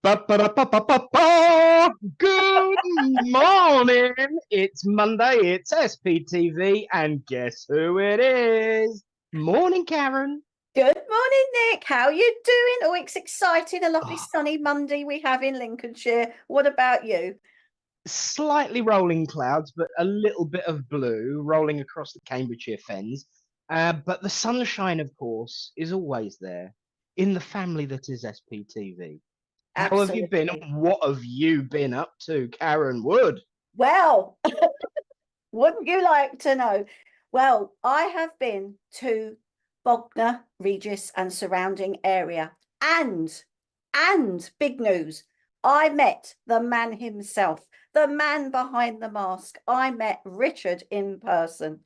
Ba-ba-da-ba-ba-ba-ba. Good morning. It's Monday. It's SPTV, and guess who it is? Morning, Karen. Good morning, Nick. How you doing? Oh, it's exciting. A lovely Oh, sunny Monday we have in Lincolnshire. What about you? slightly rolling clouds, but a little bit of blue rolling across the Cambridgeshire fens. But the sunshine, of course, is always there in the family that is SPTV. How have you been? Absolutely. What have you been up to, Karen Wood? Well, wouldn't you like to know? Well, I have been to Bognor, Regis and surrounding area. And big news, I met the man himself, the man behind the mask. I met Richard in person,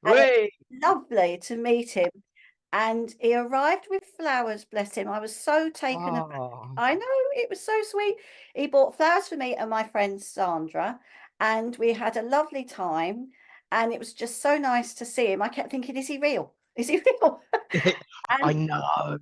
and it Hey. was lovely to meet him. And he arrived with flowers, bless him. I was so taken aback. Oh. I know, it was so sweet. He bought flowers for me and my friend Sandra, and we had a lovely time. And it was just so nice to see him. I kept thinking, is he real? Is he real? I And know.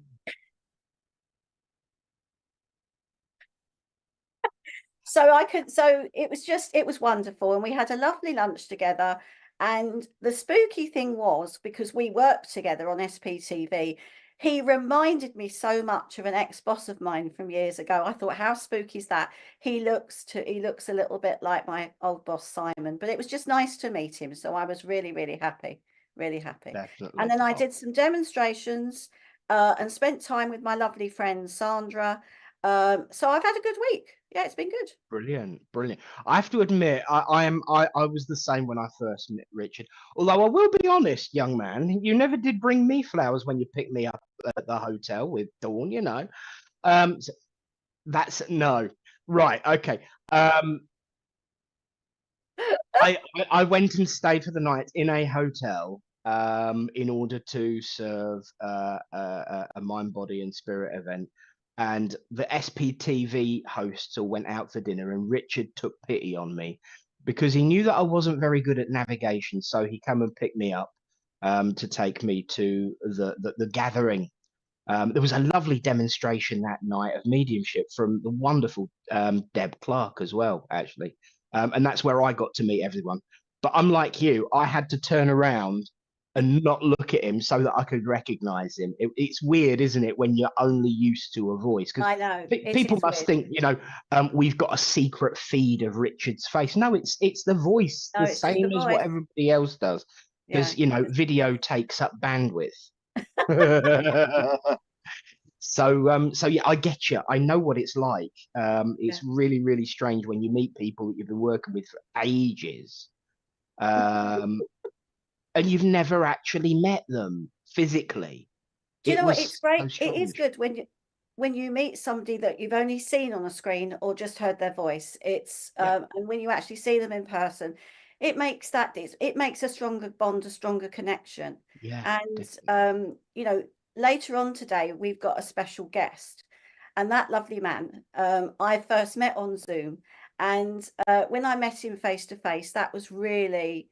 so it was wonderful. And we had a lovely lunch together. And the spooky thing was, because we worked together on SPTV, he reminded me so much of an ex-boss of mine from years ago. I thought, how spooky is that? He looks a little bit like my old boss Simon, but it was just nice to meet him. So I was really, really happy, really happy. And Definitely. then I Oh, did some demonstrations and spent time with my lovely friend Sandra. So I've had a good week. Yeah, it's been good. brilliant, brilliant. I have to admit, I was the same when I first met Richard. Although I will be honest, young man, you never did bring me flowers when you picked me up at the hotel with Dawn, you know. So that's no. Right, okay. I went and stayed for the night in a hotel in order to serve a mind, body, and spirit event. And the SPTV hosts all went out for dinner, and Richard took pity on me because he knew that I wasn't very good at navigation. So he came and picked me up to take me to the gathering. There was a lovely demonstration that night of mediumship from the wonderful Deb Clark as well, actually. And that's where I got to meet everyone. But unlike you, I had to turn around and not look at him so that I could recognize him. It's weird, isn't it, when you're only used to a voice? Because I know it people is must weird. think, we've got a secret feed of Richard's face. No, it's the voice, No, the it's just the same as what voice. everybody else does. Yeah. Because, video takes up bandwidth. So yeah, I get you. I know what it's like. Yeah. It's really, really strange when you meet people that you've been working with for ages, um, and you've never actually met them physically. Do you It know what? It's was so great. It is strange. good when you meet somebody that you've only seen on a screen or just heard their voice. It's Yeah, and when you actually see them in person, it makes a stronger bond, a stronger connection. yeah, And definitely. later on today we've got a special guest, and that lovely man I first met on Zoom, and when I met him face to face, that was really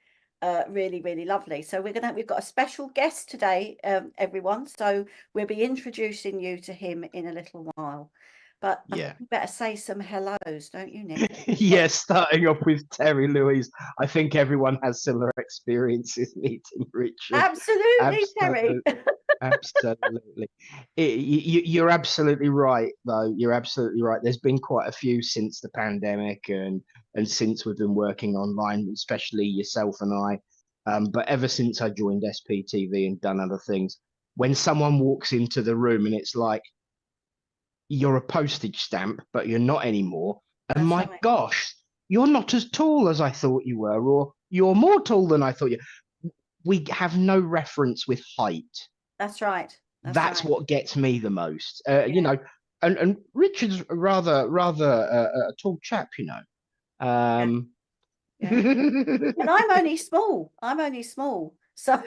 really, really lovely. So we've got a special guest today, everyone. So we'll be introducing you to him in a little while. But I think Yeah. we better say some hellos, don't you, Nick? Yes, starting off with Terry Louise. I think everyone has similar experiences meeting Richard. Absolutely, Terry. Absolutely. Absolutely. You're absolutely right, though. You're absolutely right. There's been quite a few since the pandemic and since we've been working online, especially yourself and I. But ever since I joined SPTV and done other things, when someone walks into the room and it's like, you're a postage stamp, but you're not anymore. And That's my right. gosh, you're not as tall as I thought you were, or you're more tall than I thought you. We have no reference with height. That's right. That's That's right. what gets me the most. Yeah. And Richard's rather a tall chap, Yeah. Um, Yeah. And I'm only small. I'm only small. So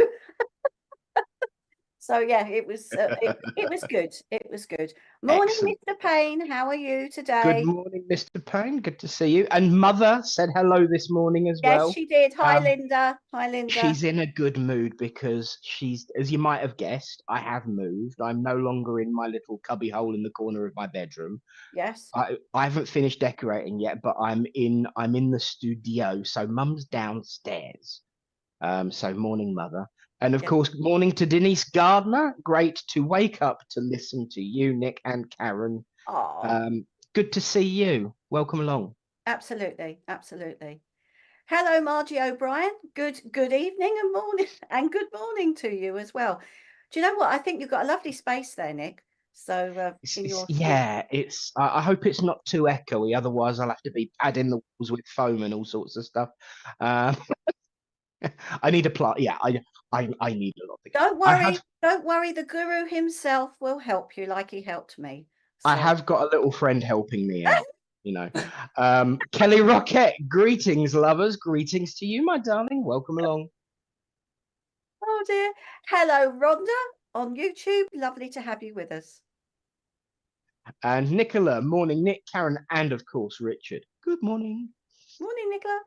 So yeah, it was it was good. It was good. Morning, Excellent. Mr. Payne. How are you Good today? morning, Mr. Payne. Good to see you. And Mother said hello this morning as Yes, well. she did. Hi, Um, Linda. Hi, Linda. she's in a good mood because she's, as you might have guessed, I have moved. I'm no longer in my little cubby hole in the corner of my bedroom. Yes. I haven't finished decorating yet, but I'm in the studio. So Mum's downstairs. So morning, Mother. And of Yeah. course, morning to Denise Gardner. Great to wake up to listen to you, Nick and Karen. Oh, Um, Good to see you. Welcome along. absolutely. Absolutely. Hello, Margie O'Brien. Good evening and morning and good morning to you as well. Do you know what? I think you've got a lovely space there, Nick. So in your Yeah, it's. I hope it's not too echoey. Otherwise, I'll have to be padding the walls with foam and all sorts of stuff. Um, I need a plot. Yeah, I need a lot. don't worry, the guru himself will help you like he helped me. I So have got a little friend helping me out. You know, Kelly Rocket. Greetings, lovers. Greetings to you, my darling. Welcome along. oh dear. Hello, Rhonda on YouTube. Lovely to have you with us. And Nicola. Morning, Nick, Karen, and of course Richard. Good morning. Morning, Nicola.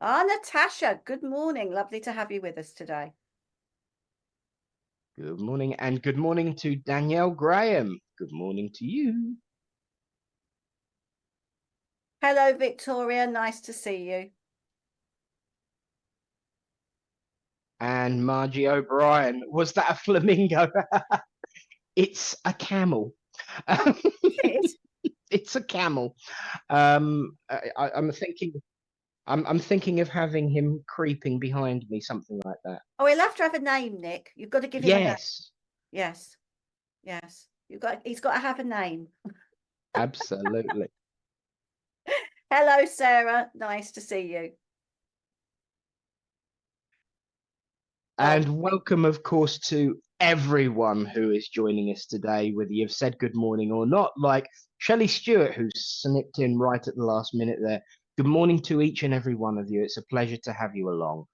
Ah, Natasha, good morning. Lovely to have you with us today. Good morning, and good morning to Danielle Graham. Good morning to you. Hello, Victoria. Nice to see you. And Margie O'Brien. Was that a flamingo? It's a camel. It's a camel. I'm thinking. I'm thinking of having him creeping behind me, something like that. Oh, he'll have to have a name, Nick. You've got to give him a name. Yes, Yes. Yes. He's got to have a name. absolutely. Hello, Sarah. Nice to see you. Oh, And welcome, of course, to everyone who is joining us today, whether you've said good morning or not, like Shelley Stewart, who snipped in right at the last minute there. Good morning to each and every one of you. It's a pleasure to have you along.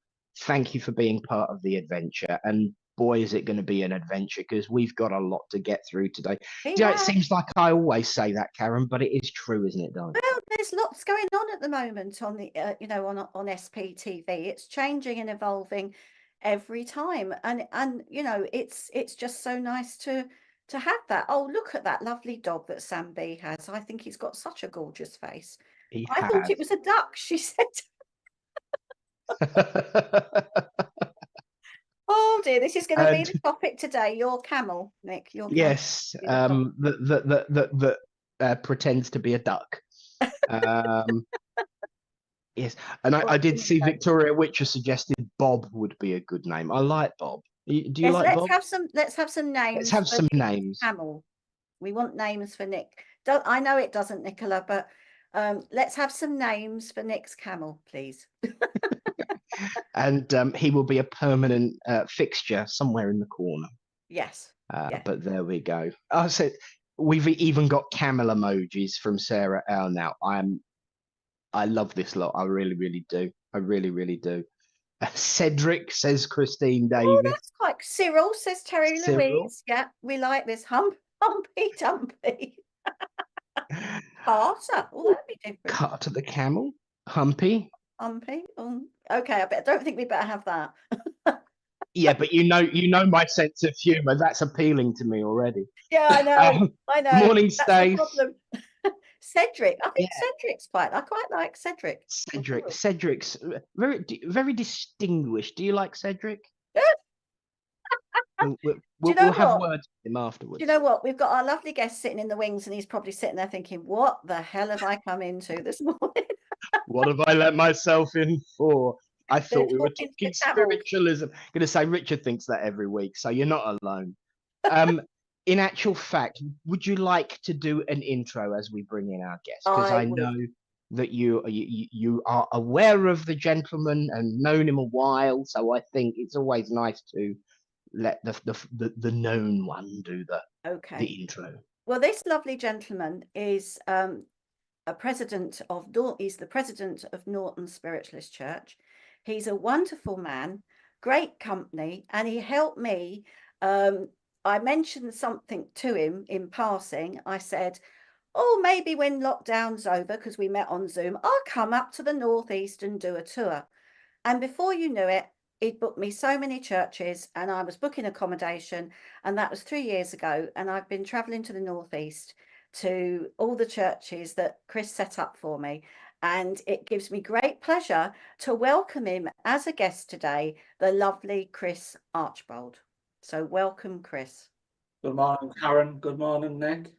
Thank you for being part of the adventure. And boy, is it going to be an adventure because we've got a lot to get through today. You know, it seems like I always say that, Karen, but it is true, isn't it, darling? well, there's lots going on at the moment on the on SPTV. It's changing and evolving every time, and it's just so nice to have that. Oh, look at that lovely dog that Sam B has. I think he's got such a gorgeous face. He I thought has. it was a duck, she said. Oh dear, this is going to be And the topic today. Your camel, Nick. Your camel. yes, that pretends to be a duck. Um, yes, and I did see Victoria Witcher suggested Bob would be a good name. I like Bob. Do you Yes, like Bob? let's have some Let's names have for some Nick's names. camel. We want names for Nick. I know it doesn't, Nicola, but let's have some names for Nick's camel, please. And he will be a permanent fixture somewhere in the corner. Yes. Yeah. But there we go. I said we've even got camel emojis from Sarah L. Now I love this lot. I really, really do. I really, really do. Cedric, says Christine Oh, Davis. that's quite Cyril, says Terry Cyril. Louise. Yeah, we like this. Humpy Dumpy. Carter. Oh, that'd be different. Carter the camel. Humpy. Humpy. Okay, I don't think we better have that. Yeah, but you know my sense of humour. That's appealing to me already. Yeah, I know. I know. Morning, That's the Stace. problem. Cedric. I think Yeah. I quite like Cedric. Cedric's very, very distinguished. Do you like Cedric? We'll have words with him afterwards. Do you know what? We've got our lovely guest sitting in the wings, and he's probably sitting there thinking, "What the hell have I come into this morning? What have I let myself in for?" I thought we were talking spiritualism. I'm going to say Richard thinks that every week, so you're not alone. In actual fact, would you like to do an intro as we bring in our guest? Because I know that you are aware of the gentleman and known him a while, so I think it's always nice to let the known one do the intro. Well, this lovely gentleman is he's the president of Norton Spiritualist Church. He's a wonderful man, great company, and he helped me. I mentioned something to him in passing. I said, oh, maybe when lockdown's over, because we met on Zoom, I'll come up to the Northeast and do a tour. And before you knew it, he'd booked me so many churches, and I was booking accommodation, and that was 3 years ago. And I've been traveling to the Northeast to all the churches that Chris set up for me. And it gives me great pleasure to welcome him as a guest today, the lovely Chris Archbold. So welcome, Chris. Good morning, Karen. Good morning, Nick.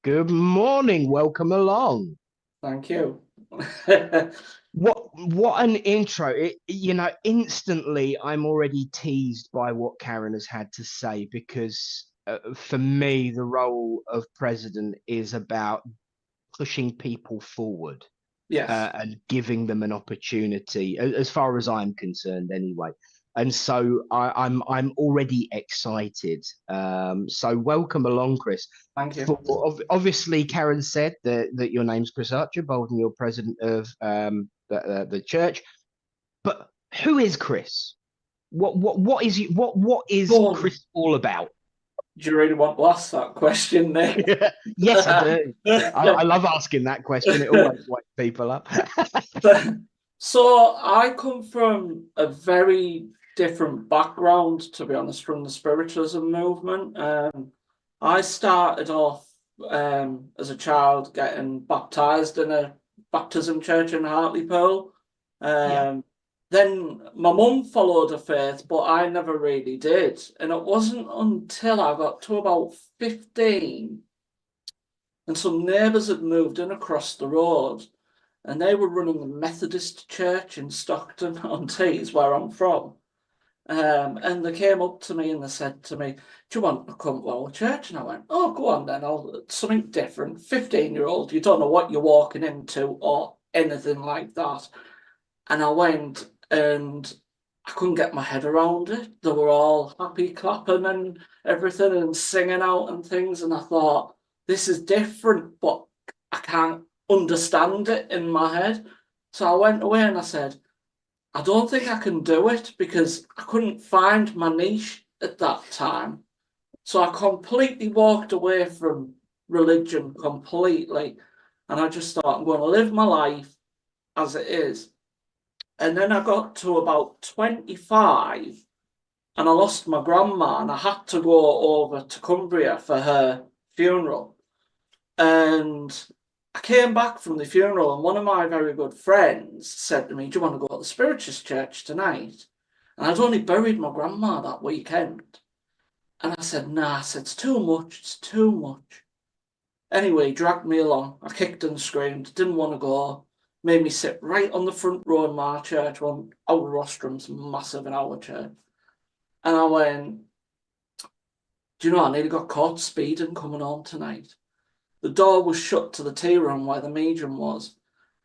Good morning. Welcome along. Thank you. What an intro. Instantly I'm already teased by what Karen has had to say, because for me, the role of president is about pushing people forward. Yes. And giving them an opportunity, as far as I'm concerned, anyway. And so I'm already excited. So welcome along, Chris. Thank you. Obviously, Karen said that your name's Chris Archbold and you're president of the church. But who is Chris? What is Chris all about? Do you really want to ask that question, Nick? Yes, I do. I love asking that question. It always wakes people up. So I come from a very different background, to be honest, from the spiritualism movement. I started off as a child getting baptized in a baptism church in Hartlepool. Then my mum followed her faith, but I never really did. And it wasn't until I got to about 15 and some neighbours had moved in across the road, and they were running a Methodist church in Stockton-on-Tees, where I'm from. And they came up to me and they said to me, do you want to come to our church? And I went, oh, go on then, something different. 15-year-old, you don't know what you're walking into or anything like that. And I went, and I couldn't get my head around it. They were all happy clapping and everything and singing out and things. And I thought, this is different, but I can't understand it in my head. So I went away and I said, I don't think I can do it, because I couldn't find my niche at that time. So I completely walked away from religion completely. And I just thought, I'm going to live my life as it is. And then I got to about 25 and I lost my grandma, and I had to go over to Cumbria for her funeral. And I came back from the funeral, and one of my very good friends said to me, do you want to go to the Spiritualist church tonight? And I'd only buried my grandma that weekend. And I said, nah, I said, it's too much. Anyway, he dragged me along. I kicked and screamed, didn't want to go. Made me sit right on the front row in my church. Well, our rostrum's massive in our church. And I went, do you know, I nearly got caught speeding coming home tonight. The door was shut to the tea room where the medium was.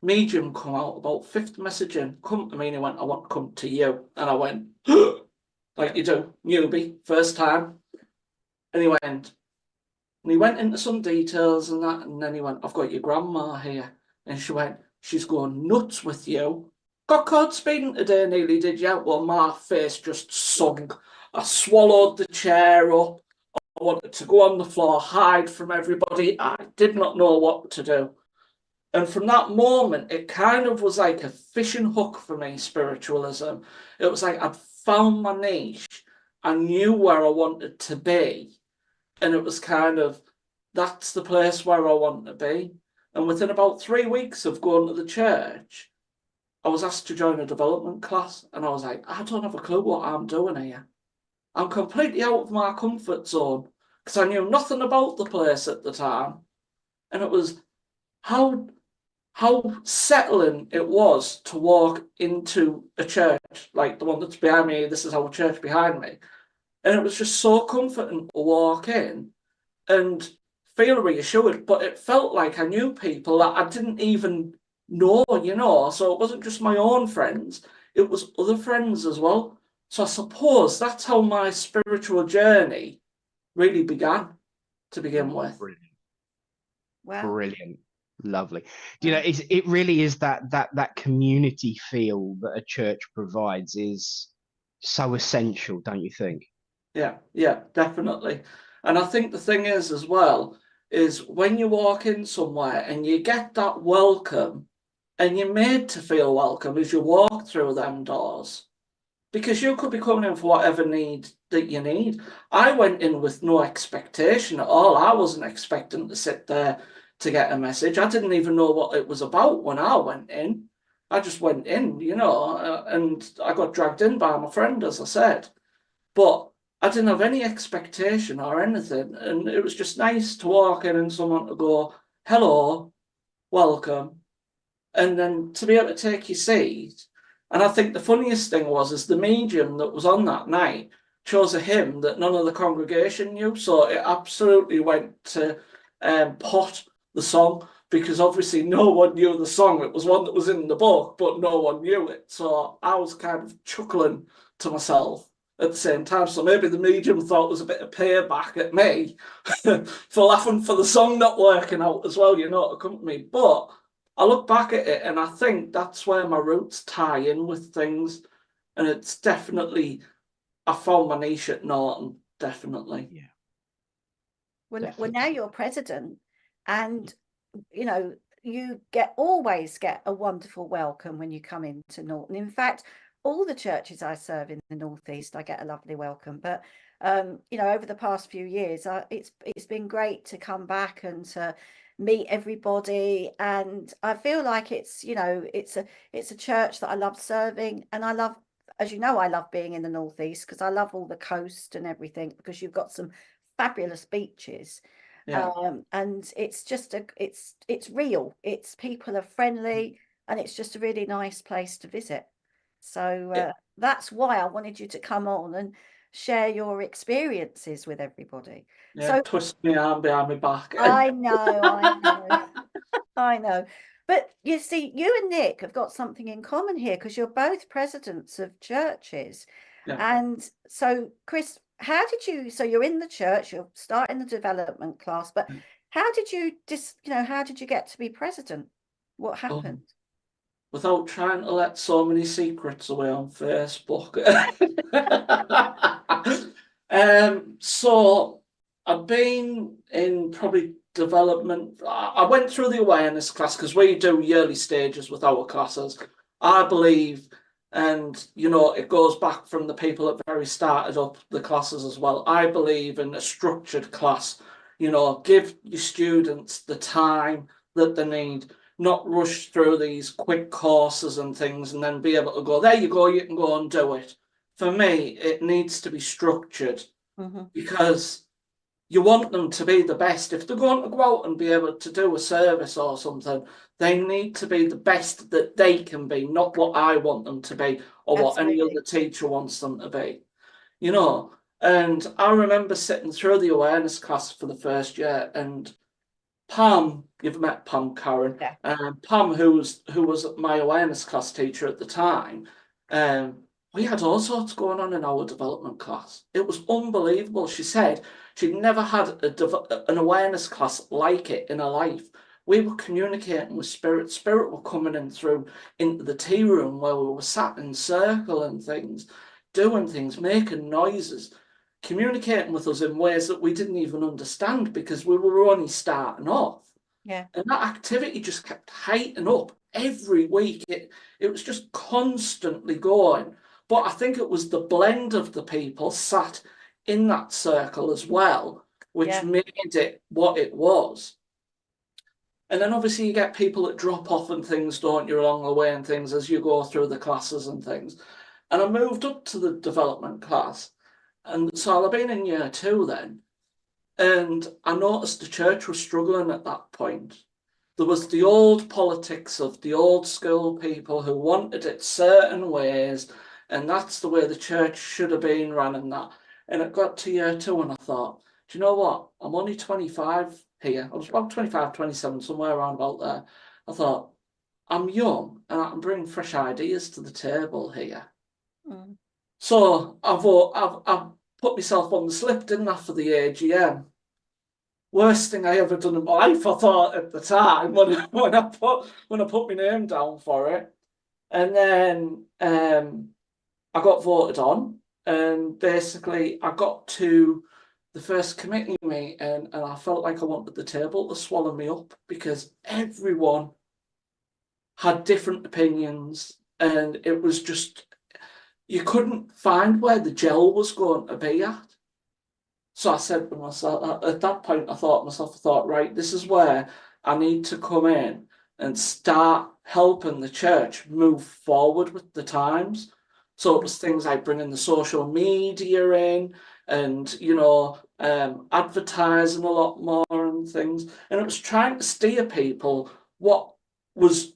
Medium come out about fifth message in, come to me, and he went, I want to come to you. And I went, like you do, newbie, first time. And he went into some details and that, and then he went, I've got your grandma here. And she went, she's going nuts with you. Got caught speeding today, nearly did you? Well, my face just sunk. I swallowed the chair up. I wanted to go on the floor, hide from everybody. I did not know what to do. And from that moment, it kind of was like a fishing hook for me, spiritualism. It was like I'd found my niche. I knew where I wanted to be. And it was kind of, that's the place where I want to be. And within about 3 weeks of going to the church, I was asked to join a development class. And I was like, I don't have a clue what I'm doing here. I'm completely out of my comfort zone, because I knew nothing about the place at the time. And it was how settling it was to walk into a church, like the one that's behind me. This is our church behind me. And it was just so comforting to walk in and feel reassured, but it felt like I knew people that I didn't even know, so it wasn't just my own friends, it was other friends as well. So I suppose that's how my spiritual journey really began to begin with. Brilliant. Wow. Brilliant. Lovely. Do you know, it really is that community feel that a church provides is so essential, don't you think? Yeah, definitely. And I think the thing is as well, is when you walk in somewhere and you get that welcome and you're made to feel welcome as you walk through them doors. Because you could be coming in for whatever need that you need. I went in with no expectation at all. I wasn't expecting to sit there to get a message. I didn't even know what it was about when I went in. I just went in, and I got dragged in by my friend, as I said. But I didn't have any expectation or anything. And it was just nice to walk in and someone to go, hello, welcome. And then to be able to take your seat. And I think the funniest thing is the medium that was on that night chose a hymn that none of the congregation knew. So it absolutely went to pot the song, because obviously no one knew the song. It was one that was in the book, but no one knew it. So I was kind of chuckling to myself at the same time. So maybe the medium thought it was a bit of payback at me for laughing for the song not working out as well, to accompany me. But I look back at it and I think that's where my roots tie in with things. And it's definitely, I found my niche at Norton, definitely. Yeah. Well, now you're president, and you always get a wonderful welcome when you come into Norton. In fact, all the churches I serve in the Northeast, I get a lovely welcome. But over the past few years, it's been great to come back and to meet everybody, and I feel like it's a church that I love serving, and I love, as you know, I love being in the Northeast because I love all the coast and everything, because you've got some fabulous beaches. Yeah. And it's just it's real, it's people are friendly, and it's just a really nice place to visit. So that's why I wanted you to come on and share your experiences with everybody. Yeah, twist my arm behind my back. I know. I know. But you see, you and Nick have got something in common here, because you're both presidents of churches. Yeah. And so, Chris, so you're in the church, you're starting the development class, but how did you how did you get to be president? What happened? Without trying to let so many secrets away on Facebook. So I've been in probably development. I went through the awareness class because we do yearly stages with our classes. I believe, and it goes back from the people that very started up the classes as well. I believe in a structured class. Give your students the time that they need, not rush through these quick courses and things and then be able to go, there you go, you can go and do it. For me, it needs to be structured, because you want them to be the best. If they're going to go out and be able to do a service or something, they need to be the best that they can be, not what I want them to be or what any other teacher wants them to be. And I remember sitting through the awareness class for the first year, and Pam, you've met Pam, Karen. Yeah. Pam, who was my awareness class teacher at the time, we had all sorts going on in our development class. It was unbelievable. She said she'd never had an awareness class like it in her life. We were communicating with spirit. Spirit were coming in through into the tea room where we were sat in circle and things, doing things, making noises, communicating with us in ways that we didn't even understand because we were only starting off. Yeah. And that activity just kept heightening up every week. It was just constantly going. But I think it was the blend of the people sat in that circle as well, which made it what it was. And then obviously you get people that drop off and things, don't you, along the way and things as you go through the classes and things. And I moved up to the development class. And so I'd been in year 2 then, and I noticed the church was struggling at that point. There was the old politics of the old school people who wanted it certain ways, and that's the way the church should have been run and that. And it got to year 2 and I thought, do you know what? I'm only 25 here. I was about 25, 27, somewhere around about there. I thought, I'm young and I can bring fresh ideas to the table here. So I've put myself on the slip, didn't I, for the AGM. worst thing I ever done in my life, I thought at the time when I put my name down for it. And then I got voted on, and basically I got to the first committee meeting, and I felt like I wanted the table to swallow me up, because everyone had different opinions, and it was just, you couldn't find where the gel was going to be at. So I said to myself, at that point, I thought, right, this is where I need to come in and start helping the church move forward with the times. So it was things like bringing the social media in, and, you know, advertising a lot more and things. And it was trying to steer people what was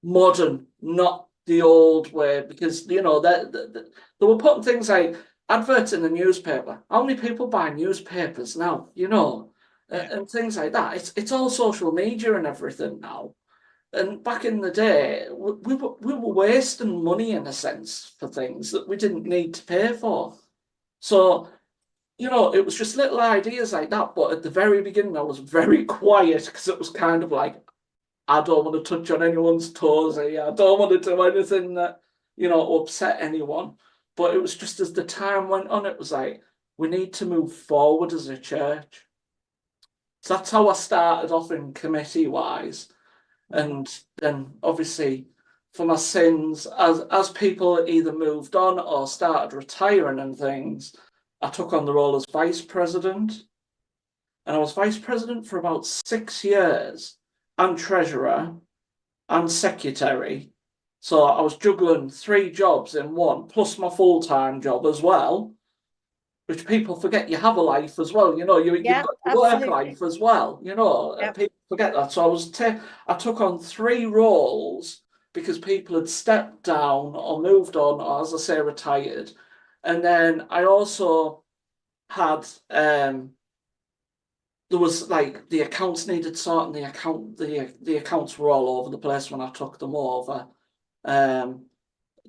modern, not the old way, because, you know, they were putting things like adverts in the newspaper. How many people buy newspapers now, you know, and things like that? It's all social media and everything now. And back in the day, we were wasting money, in a sense, for things that we didn't need to pay for. So, you know, it was just little ideas like that. But at the very beginning, I was very quiet, because it was kind of like, I don't want to touch on anyone's toes here. I don't want to do anything that, you know, upset anyone. But it was just, as the time went on, it was like, we need to move forward as a church. So that's how I started off in committee-wise. And then, obviously, for my sins, as people either moved on or started retiring and things, I took on the role as vice president. And I was vice president for about 6 years, and treasurer, and secretary. So I was juggling 3 jobs in one, plus my full-time job as well, which people forget you have a life as well. You know, you've got your work life as well, you know, people forget that. So I took on 3 roles, because people had stepped down or moved on, or, as I say, retired. And then I also had, there was, like, the accounts needed sorting. The accounts were all over the place when I took them over.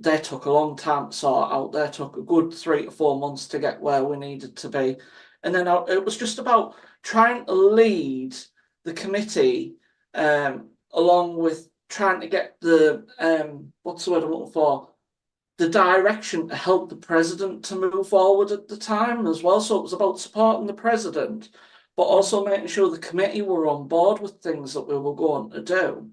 They took a long time to sort out. They took a good 3 to 4 months to get where we needed to be. And then it was just about trying to lead the committee, along with trying to get the, what's the word I'm looking for? The direction to help the president to move forward at the time as well. So it was about supporting the president, but also making sure the committee were on board with things that we were going to do.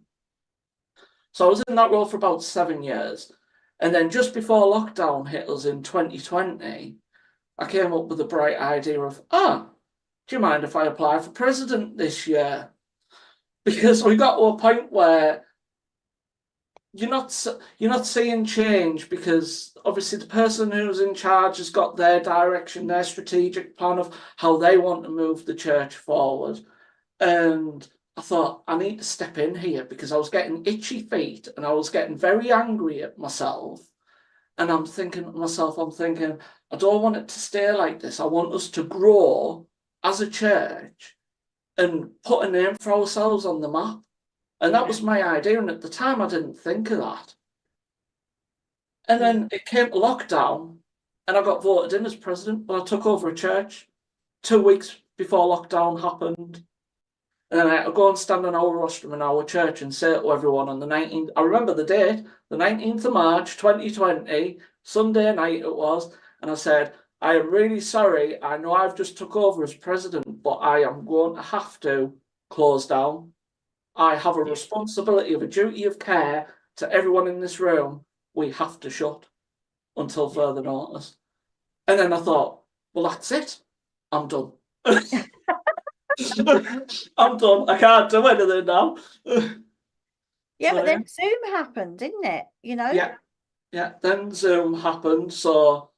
So I was in that role for about 7 years. And then just before lockdown hit us in 2020, I came up with the bright idea of, do you mind if I apply for president this year? Because we got to a point where you're not seeing change, because obviously the person who's in charge has got their direction, their strategic plan of how they want to move the church forward. And I thought, I need to step in here, because I was getting itchy feet, and I was getting very angry at myself. And I'm thinking to myself, I don't want it to stay like this. I want us to grow as a church and put a name for ourselves on the map. And that was my idea. And at the time, I didn't think of that. And then it came to lockdown, and I got voted in as president. But I took over a church 2 weeks before lockdown happened. And then I had to go and stand on our rostrum in our church and say to everyone on the 19th, I remember the date, the 19th of March, 2020, Sunday night it was. And I said, I am really sorry. I know I've just took over as president, but I am going to have to close down. I have a responsibility of a duty of care to everyone in this room. We have to shut until further notice. And then I thought, well, that's it. I'm done. I'm done. I can't do anything now. Yeah, but then Zoom happened, didn't it? You know? Yeah. Then Zoom happened. So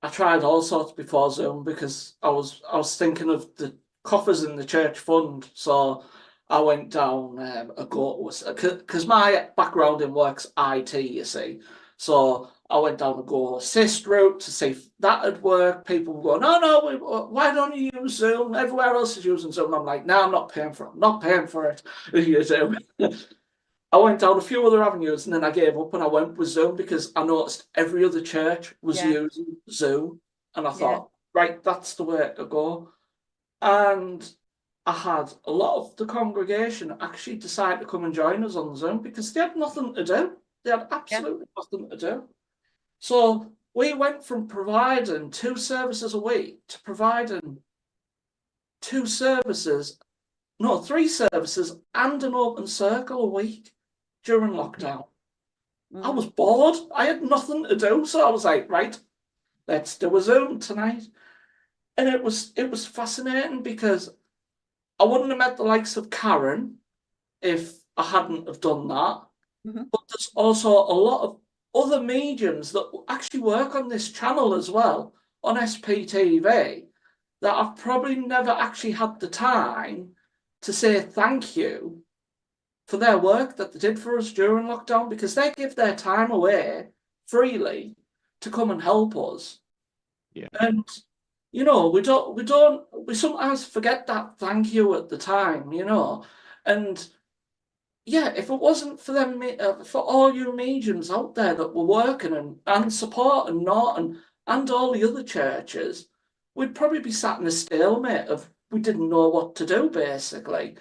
I tried all sorts before Zoom, because I was thinking of the coffers in the church fund. So I went down a go, because my background in work's IT, you see. So I went down a go assist route to see if that would work. People were going, no, why don't you use Zoom? Everywhere else is using Zoom. I'm like, no, I'm not paying for it. I'm not paying for it. I went down a few other avenues, and then I gave up and I went with Zoom, because I noticed every other church was using Zoom. And I thought, right, that's the way to go. And I had a lot of the congregation actually decide to come and join us on Zoom because they had nothing to do. They had absolutely nothing to do. So we went from providing 2 services a week to providing 3 services and an open circle a week during lockdown. I was bored. I had nothing to do. So I was like, right, let's do a Zoom tonight. And it was fascinating because I wouldn't have met the likes of Karen if I hadn't have done that. But there's also a lot of other mediums that actually work on this channel as well, on SPTV, that I've probably never actually had the time to say thank you for their work that they did for us during lockdown, because they give their time away freely to come and help us. Yeah. And we sometimes forget that thank you at the time, and yeah, if it wasn't for them, for all you mediums out there that were working and supporting Norton and all the other churches, we'd probably be sat in a stalemate of we didn't know what to do, basically.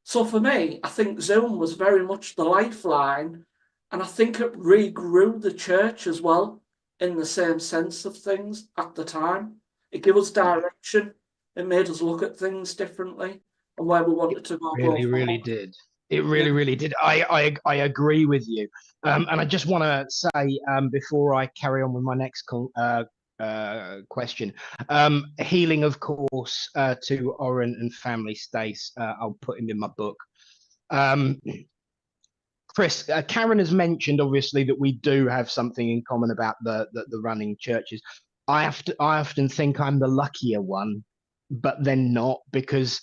So for me, I think Zoom was very much the lifeline, and I think it regrew the church as well in the same sense of things at the time. It gave us direction. It made us look at things differently and where we wanted to go. Really did. It really did. I agree with you. And I just want to say, before I carry on with my next question, healing, of course, to Oren and family, Stace. I'll put him in my book. Chris, Karen has mentioned, obviously, that we do have something in common about the running churches. I often think I'm the luckier one, but then not, because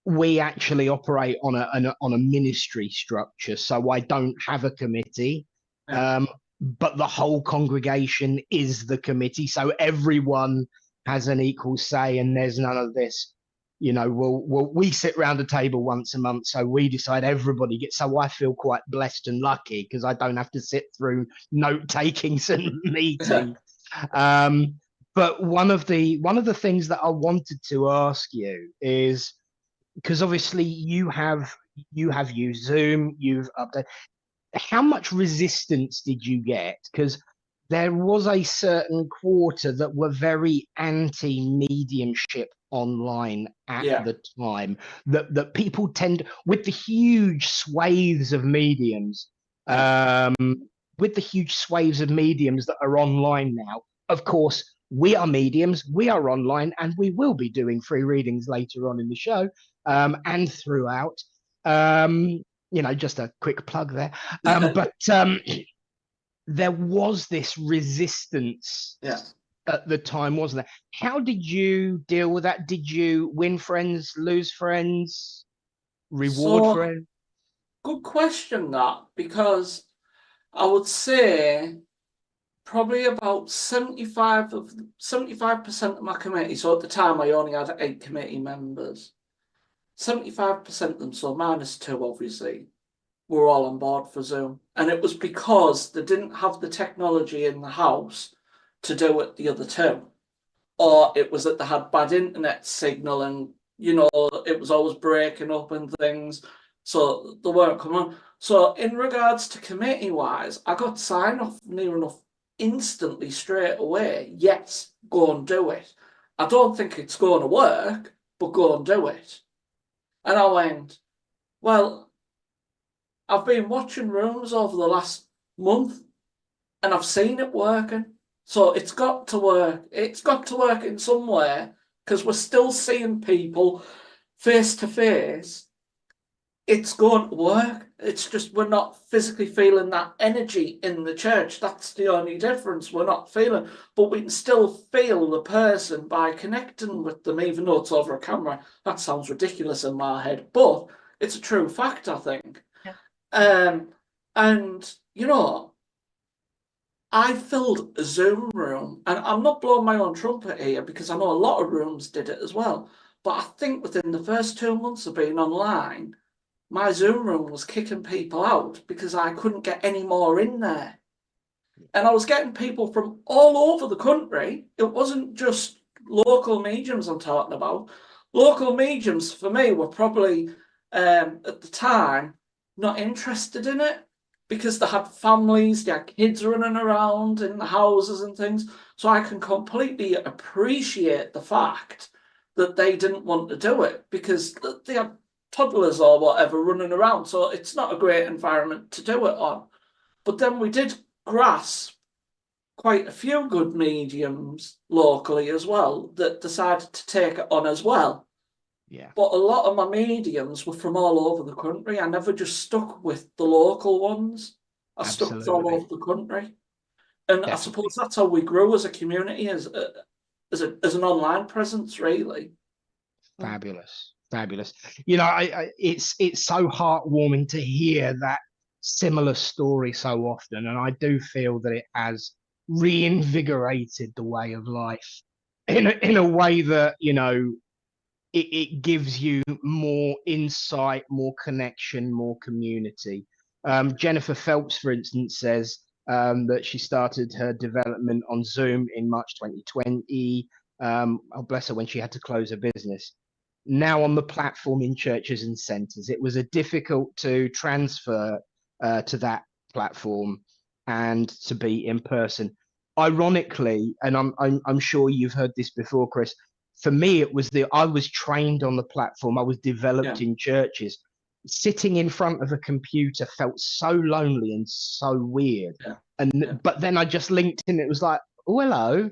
we actually operate on a ministry structure. So I don't have a committee, but the whole congregation is the committee. So everyone has an equal say, and there's none of this, we sit round a table once a month, so we decide everybody gets. So I feel quite blessed and lucky because I don't have to sit through note takings and meetings. But one of the things that I wanted to ask you is, because obviously you have used Zoom, you've updated. How much resistance did you get? Because there was a certain quarter that were very anti-mediumship online at the time. That people tend, with the huge swathes of mediums, that are online now. Of course, we are mediums, we are online, and we will be doing free readings later on in the show, and throughout. Just a quick plug there. But there was this resistance at the time, wasn't there? How did you deal with that? Did you win friends, lose friends, reward friends? Good question, that, because I would say probably about 75% of my committee. So at the time, I only had 8 committee members. 75% of them, so -2, obviously, were all on board for Zoom. And it was because they didn't have the technology in the house to do it, the other 2. Or it was that they had bad internet signal and, it was always breaking up and things. So they weren't coming on. So in regards to committee-wise, I got sign-off near enough instantly straight away. Yes, go and do it. I don't think it's going to work, but go and do it. And I went, well, I've been watching rooms over the last month and I've seen it working. So it's got to work. It's got to work in some way, because we're still seeing people face to face. It's going to work. It's just we're not physically feeling that energy in the church. That's the only difference. We're not feeling, but we can still feel the person by connecting with them, even though it's over a camera. That sounds ridiculous in my head, but it's a true fact, I think. And I filled a Zoom room, and I'm not blowing my own trumpet here because I know a lot of rooms did it as well. But I think within the first 2 months of being online, my Zoom room was kicking people out because I couldn't get any more in there. And I was getting people from all over the country. It wasn't just local mediums I'm talking about. Local mediums for me were probably at the time not interested in it because they had families, they had kids running around in the houses and things. So I can completely appreciate the fact that they didn't want to do it because they had toddlers or whatever running around. So it's not a great environment to do it on. But then we did grasp quite a few good mediums locally as well that decided to take it on as well. Yeah. But a lot of my mediums were from all over the country. I never just stuck with the local ones. I stuck with all Absolutely. over the country. And I Definitely. suppose that's how we grew as a community, as an online presence, really. Fabulous. Fabulous. You know, it's so heartwarming to hear that similar story so often, and I do feel that it has reinvigorated the way of life in a way that, you know, it gives you more insight, more connection, more community. Jennifer Phelps, for instance, says that she started her development on Zoom in March 2020. Oh, bless her, when she had to close her business. Now on the platform in churches and centres, it was a difficult to transfer to that platform and to be in person. Ironically, and I'm sure you've heard this before, Chris, for me, it was I was trained on the platform. I was developed Yeah. in churches. Sitting in front of a computer felt so lonely and so weird. But then I just linked in. It was like, oh, hello.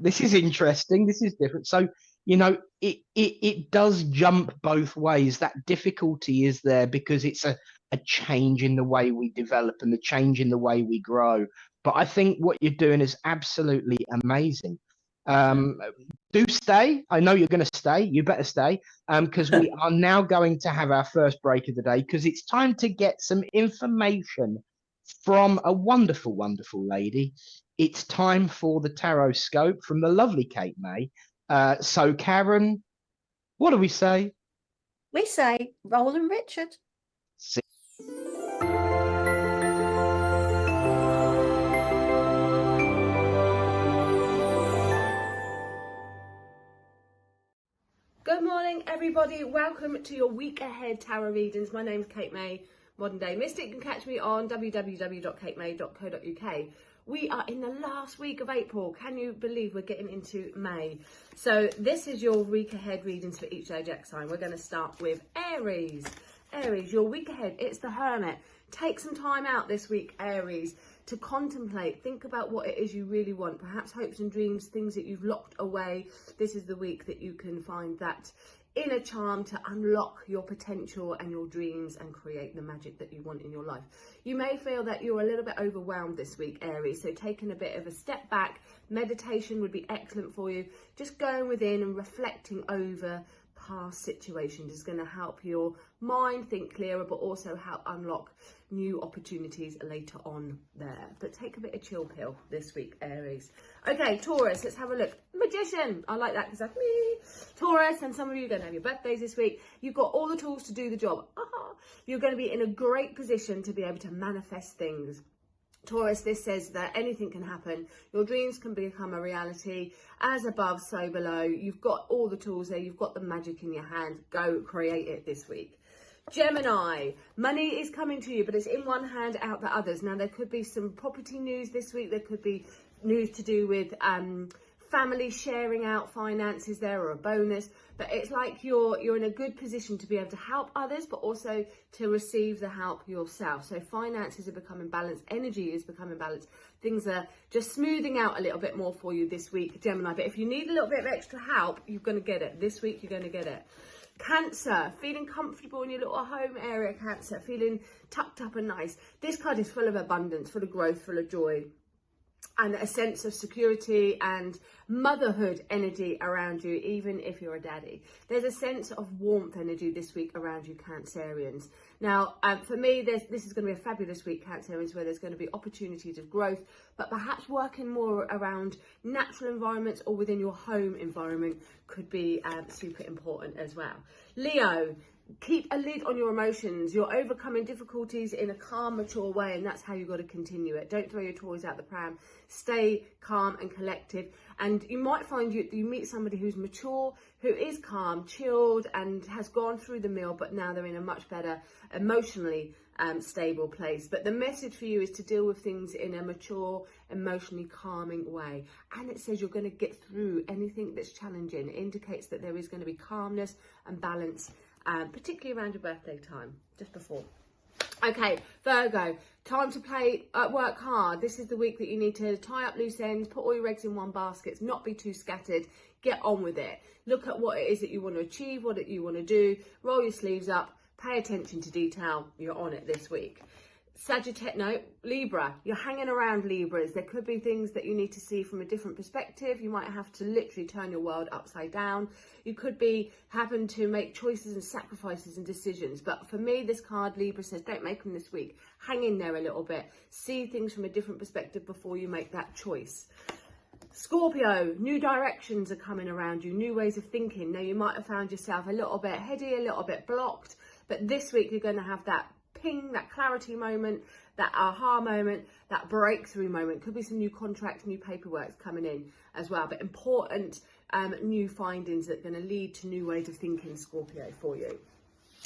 This is interesting. This is different. So, you know, it does jump both ways. That difficulty is there because it's a change in the way we develop and the change in the way we grow. But I think what you're doing is absolutely amazing. Do stay. I know you're going to stay. You better stay, because we are now going to have our first break of the day, because it's time to get some information from a wonderful, wonderful lady. It's time for the tarot scope from the lovely Kate May. So, Karen, what do we say? We say Roland Richard. See. Good morning, everybody. Welcome to your week ahead tarot readings. My name's Kate May, Modern Day Mystic. You can catch me on www.katemay.co.uk. We are in the last week of April. Can you believe we're getting into May? So this is your week ahead readings for each zodiac sign. We're going to start with Aries. Aries, your week ahead, it's the Hermit. Take some time out this week, Aries, to contemplate, think about what it is you really want, perhaps hopes and dreams, things that you've locked away. This is the week that you can find that inner charm to unlock your potential and your dreams and create the magic that you want in your life. You may feel that you're a little bit overwhelmed this week, Aries, so taking a bit of a step back, meditation would be excellent for you. Just going within and reflecting over past situations is going to help your mind think clearer, but also help unlock new opportunities later on there. But take a bit of chill pill this week, Aries. Okay, Taurus, let's have a look. Magician, I like that because that's me. Taurus, and some of you are going to have your birthdays this week. You've got all the tools to do the job. You're going to be in a great position to be able to manifest things. Taurus, this says that anything can happen. Your dreams can become a reality. As above, so below. You've got all the tools there. You've got the magic in your hand. Go create it this week. Gemini, money is coming to you, but it's in one hand, out the others. Now, there could be some property news this week. There could be news to do with family sharing out finances there, or a bonus. But it's like you're in a good position to be able to help others, but also to receive the help yourself. So finances are becoming balanced, energy is becoming balanced. Things are just smoothing out a little bit more for you this week, Gemini. But if you need a little bit of extra help, you're going to get it. This week, you're going to get it. Cancer, feeling comfortable in your little home area, Cancer, feeling tucked up and nice. This card is full of abundance, full of growth, full of joy, and a sense of security and motherhood energy around you, even if you're a daddy. There's a sense of warmth energy this week around you, Cancerians. Now, for me, this is going to be a fabulous week, Cancerians, where there's going to be opportunities of growth, but perhaps working more around natural environments or within your home environment could be super important as well. Leo, keep a lid on your emotions. You're overcoming difficulties in a calm, mature way, and that's how you've got to continue it. Don't throw your toys out the pram. Stay calm and collective. And you might find you meet somebody who's mature, who is calm, chilled, and has gone through the meal, but now they're in a much better, emotionally stable place. But the message for you is to deal with things in a mature, emotionally calming way. And it says you're going to get through anything that's challenging. It indicates that there is going to be calmness and balance, particularly around your birthday time, just before. Okay, Virgo, time to work hard. This is the week that you need to tie up loose ends, put all your eggs in one basket, not be too scattered, get on with it. Look at what it is that you want to achieve, what you want to do, roll your sleeves up, pay attention to detail. You're on it this week. Sagittarius, no, Libra, you're hanging around Libras. There could be things that you need to see from a different perspective. You might have to literally turn your world upside down. You could be having to make choices and sacrifices and decisions. But for me, this card, Libra, says don't make them this week. Hang in there a little bit. See things from a different perspective before you make that choice. Scorpio, new directions are coming around you, new ways of thinking. Now, you might have found yourself a little bit heady, a little bit blocked, but this week you're going to have that ping, that clarity moment, that aha moment, that breakthrough moment. Could be some new contracts, new paperwork coming in as well, but important new findings that are going to lead to new ways of thinking, Scorpio, for you.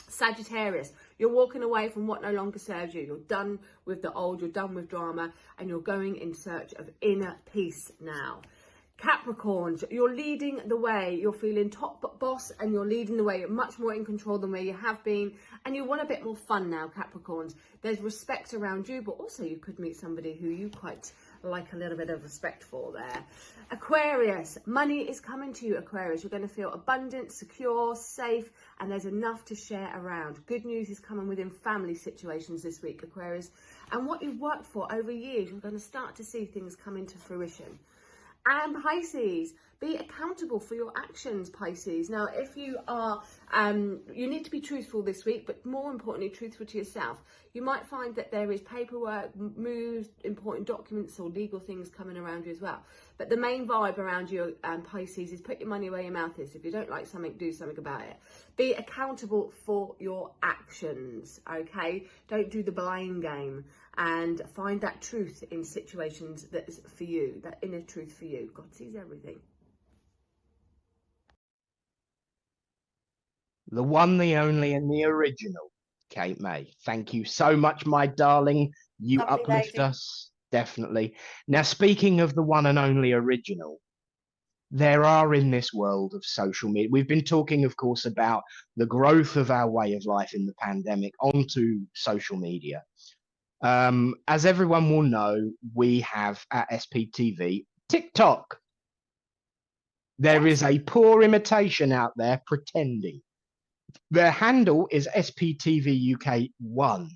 Sagittarius, you're walking away from what no longer serves you. You're done with the old, you're done with drama, and you're going in search of inner peace now. Capricorns, you're leading the way. You're feeling top boss and you're leading the way. You're much more in control than where you have been, and you want a bit more fun now, Capricorns. There's respect around you, but also you could meet somebody who you quite like a little bit of respect for there. Aquarius, money is coming to you, Aquarius. You're going to feel abundant, secure, safe, and there's enough to share around. Good news is coming within family situations this week, Aquarius. And what you've worked for over years, you're going to start to see things come into fruition. And Pisces, be accountable for your actions, Pisces. Now, if you are, you need to be truthful this week, but more importantly, truthful to yourself. You might find that there is paperwork, moves, important documents or legal things coming around you as well. But the main vibe around you, Pisces, is put your money where your mouth is. If you don't like something, do something about it. Be accountable for your actions, okay? Don't do the blame game. And find that truth in situations that is for you, that inner truth for you. God sees everything. The one, the only, and the original, Kate May. Thank you so much, my darling. You Lovely uplift lady. us, definitely. Now, speaking of the one and only original, there are in this world of social media, we've been talking, of course, about the growth of our way of life in the pandemic onto social media. As everyone will know, we have at SPTV TikTok. There is a poor imitation out there pretending. Their handle is SPTV UK 1.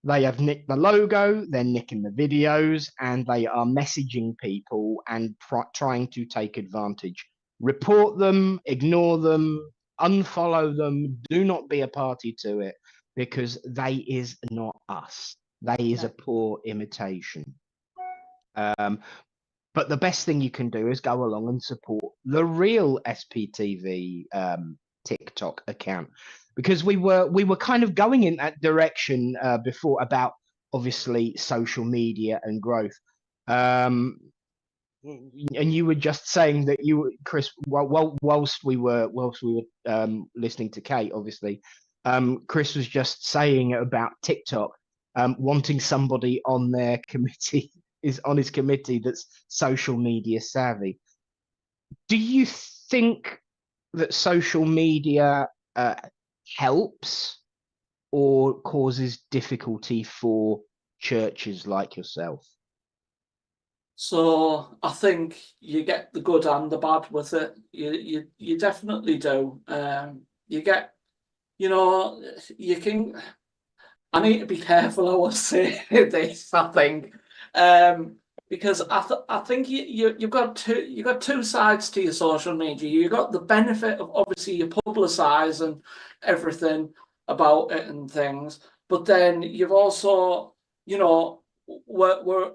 They have nicked the logo, they're nicking the videos, and they are messaging people and trying to take advantage. Report them, ignore them, unfollow them, do not be a party to it, because they is not us. They is a poor imitation. But the best thing you can do is go along and support the real SPTV TikTok account, because we were kind of going in that direction before about obviously social media and growth. And you were just saying that you, Chris, whilst we were listening to Kate, obviously, Chris was just saying about TikTok, wanting somebody on their committee on his committee that's social media savvy. Do you think that social media helps or causes difficulty for churches like yourself? So I think you get the good and the bad with it. You definitely do. You get, you can. I need to be careful how I say this, I think, because I think you've got two sides to your social media. You've got the benefit of obviously you publicise and everything about it and things, but then you've also, we're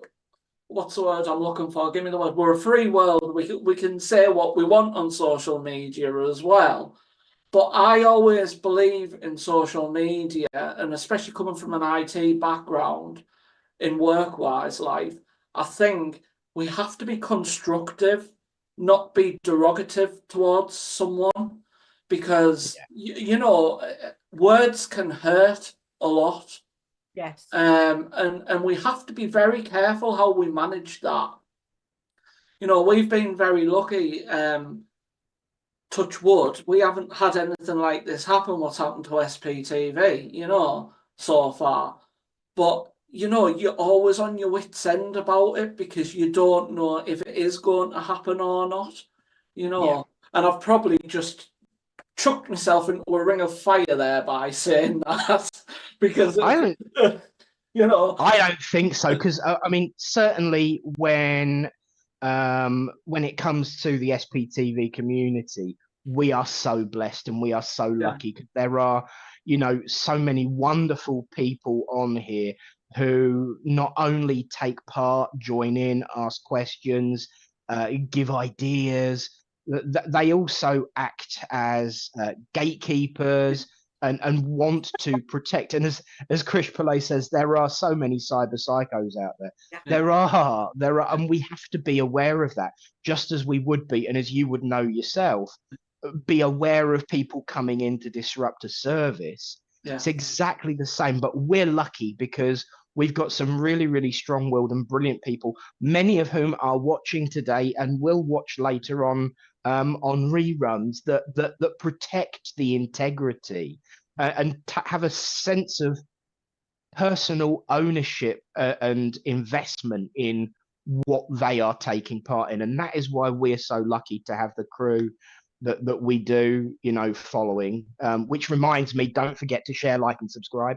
what's the word I'm looking for? Give me the word. We're a free world. We can say what we want on social media as well. But I always believe in social media, and especially coming from an IT background in work-wise life, I think we have to be constructive, not be derogative towards someone, because you know, words can hurt a lot. Yes. And we have to be very careful how we manage that. You know, we've been very lucky, touch wood, we haven't had anything like this happen, what's happened to SPTV, you know, so far. But, you know, you're always on your wits' end about it because you don't know if it is going to happen or not, you know. And I've probably just chucked myself into a ring of fire there by saying that because, you know. I don't think so, because I mean, certainly when it comes to the SPTV community, we are so blessed and we are so lucky. There are, you know, so many wonderful people on here who not only take part, join in, ask questions, give ideas, they also act as gatekeepers and want to protect. And as Krish Pillay says, there are so many cyber psychos out there. There are, and we have to be aware of that, just as we would be, and as you would know yourself, be aware of people coming in to disrupt a service. It's exactly the same, but we're lucky because we've got some really, really strong-willed and brilliant people, many of whom are watching today and will watch later on reruns that protect the integrity and have a sense of personal ownership and investment in what they are taking part in. And that is why we're so lucky to have the crew that we do, you know, following, which reminds me, don't forget to share, like, and subscribe.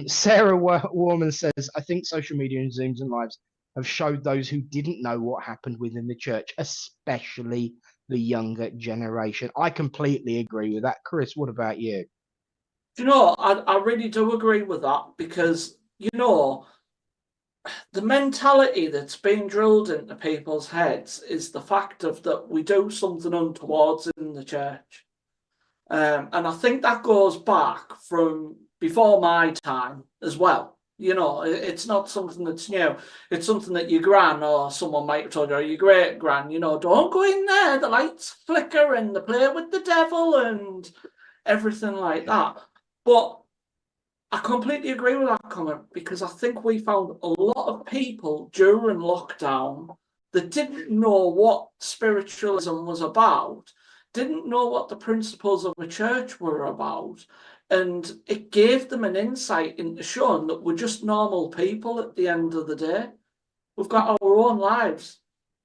Sarah Warman says, I think social media and Zooms and Lives have showed those who didn't know what happened within the church, especially the younger generation. I completely agree with that. Chris, what about you? You know, I really do agree with that because, you know, the mentality that's being drilled into people's heads is the fact of that we do something untoward in the church. And I think that goes back from before my time as well. You know, it's not something that's new. It's something that your gran or someone might have told you, or your great gran, you know, don't go in there, the lights flicker and they play with the devil and everything like that. But I completely agree with that comment because I think we found a lot of people during lockdown that didn't know what spiritualism was about, didn't know what the principles of a church were about, and it gave them an insight into showing that we're just normal people at the end of the day. We've got our own lives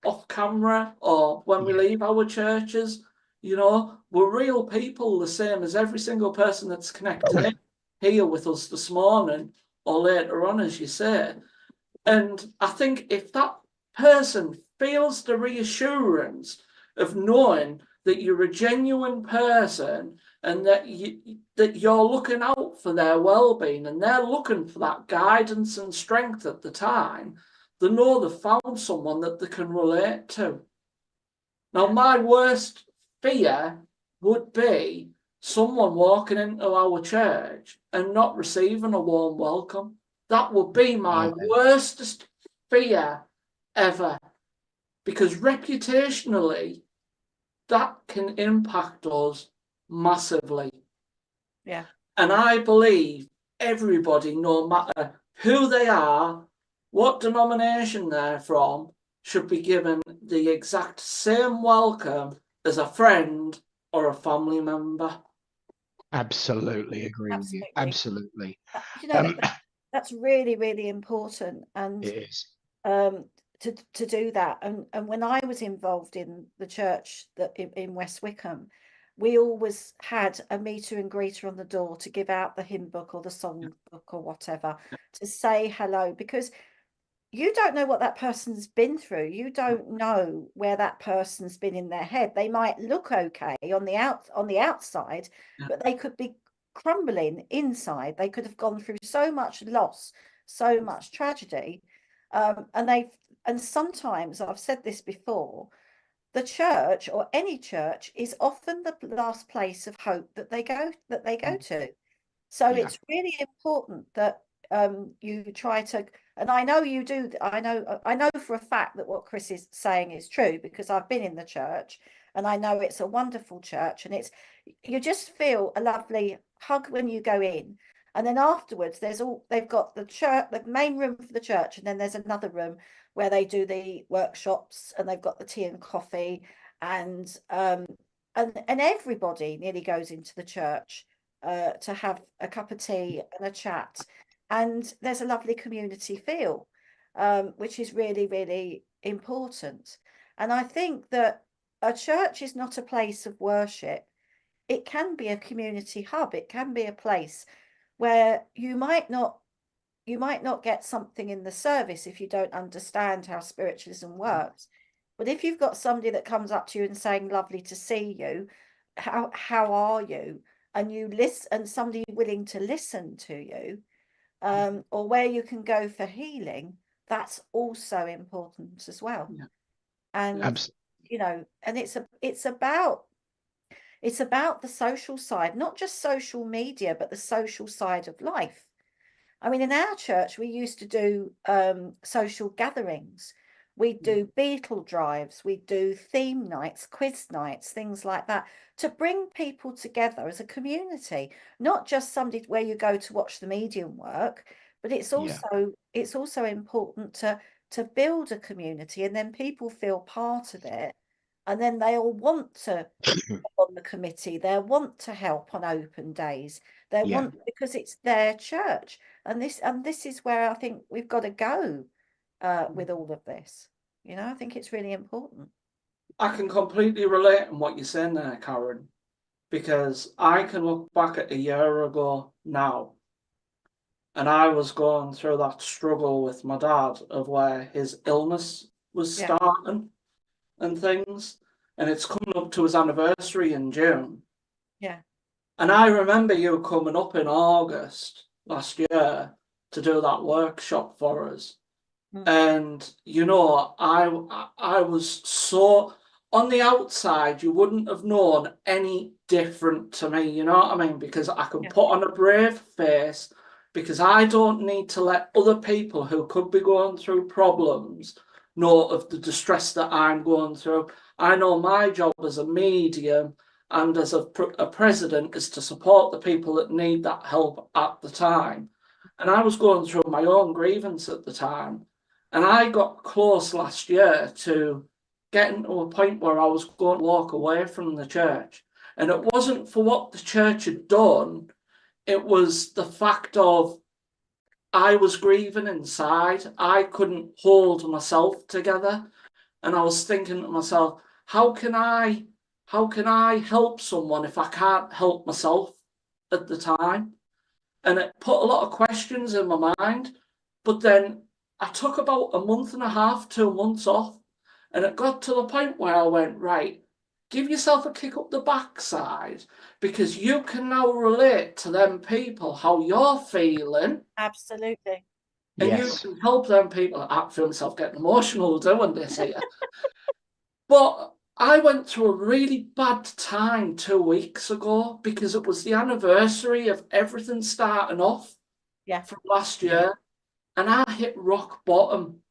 off camera or when we leave our churches. You know, we're real people, the same as every single person that's connected in here with us this morning or later on, as you say. And I think if that person feels the reassurance of knowing that you're a genuine person and that you're looking out for their well-being and they're looking for that guidance and strength at the time, they know they've found someone that they can relate to. Now, my worst fear would be someone walking into our church and not receiving a warm welcome. That would be my worstest fear ever, because reputationally, that can impact us massively. Yeah. And I believe everybody, no matter who they are, what denomination they're from, should be given the exact same welcome as a friend or a family member. Absolutely agree with you. Absolutely. You know, that's really, really important. And it is. To do that. And when I was involved in the church that in West Wickham, we always had a meter and greeter on the door to give out the hymn book or the song book or whatever, to say hello, because you don't know what that person's been through. You don't know where that person's been in their head. They might look okay on the outside, but they could be crumbling inside. They could have gone through so much loss, so much tragedy, and sometimes, I've said this before, the church, or any church, is often the last place of hope that they go to. So Yeah. it's really important that you try to, and I know you do. I know for a fact that what Chris is saying is true, because I've been in the church and I know it's a wonderful church, and you just feel a lovely hug when you go in. And then afterwards, they've got the church, the main room for the church, and then there's another room where they do the workshops, and they've got the tea and coffee, and everybody nearly goes into the church to have a cup of tea and a chat, and there's a lovely community feel, which is really, really important. And I think that a church is not a place of worship. It can be a community hub. It can be a place where you might not get something in the service if you don't understand how spiritualism works. But if you've got somebody that comes up to you and saying, lovely to see you, how are you? And you listen, and somebody willing to listen to you, or where you can go for healing, that's also important as well. Yeah. And Absolutely. you know, and it's about the social side, not just social media, but the social side of life. I mean, in our church, we used to do social gatherings. We'd do beetle drives, we'd do theme nights, quiz nights, things like that, to bring people together as a community, not just somebody where you go to watch the medium work, but it's also important to build a community, and then people feel part of it, and then they all want to on the committee, they want to help on open days, they want, because it's their church. And this is where I think we've got to go with all of this. You know, I think it's really important. I can completely relate on what you're saying there, Karen, because I can look back at a year ago now, and I was going through that struggle with my dad of where his illness was starting and things, and it's coming up to his anniversary in June. Yeah. And I remember you coming up in August last year to do that workshop for us. And, you know, I was so, on the outside, you wouldn't have known any different to me, you know what I mean? Because I can put on a brave face, because I don't need to let other people who could be going through problems know of the distress that I'm going through. I know my job as a medium and as a president is to support the people that need that help at the time. And I was going through my own grievance at the time. And I got close last year to getting to a point where I was going to walk away from the church. And it wasn't for what the church had done. It was the fact of I was grieving inside. I couldn't hold myself together. And I was thinking to myself, how can I help someone if I can't help myself at the time? And it put a lot of questions in my mind. But then I took about a month and a half, 2 months off, and it got to the point where I went, right, give yourself a kick up the backside, because you can now relate to them people how you're feeling. Absolutely. And you can help them people. I feel myself getting emotional doing this here. But I went through a really bad time 2 weeks ago, because it was the anniversary of everything starting off from last year. And I hit rock bottom.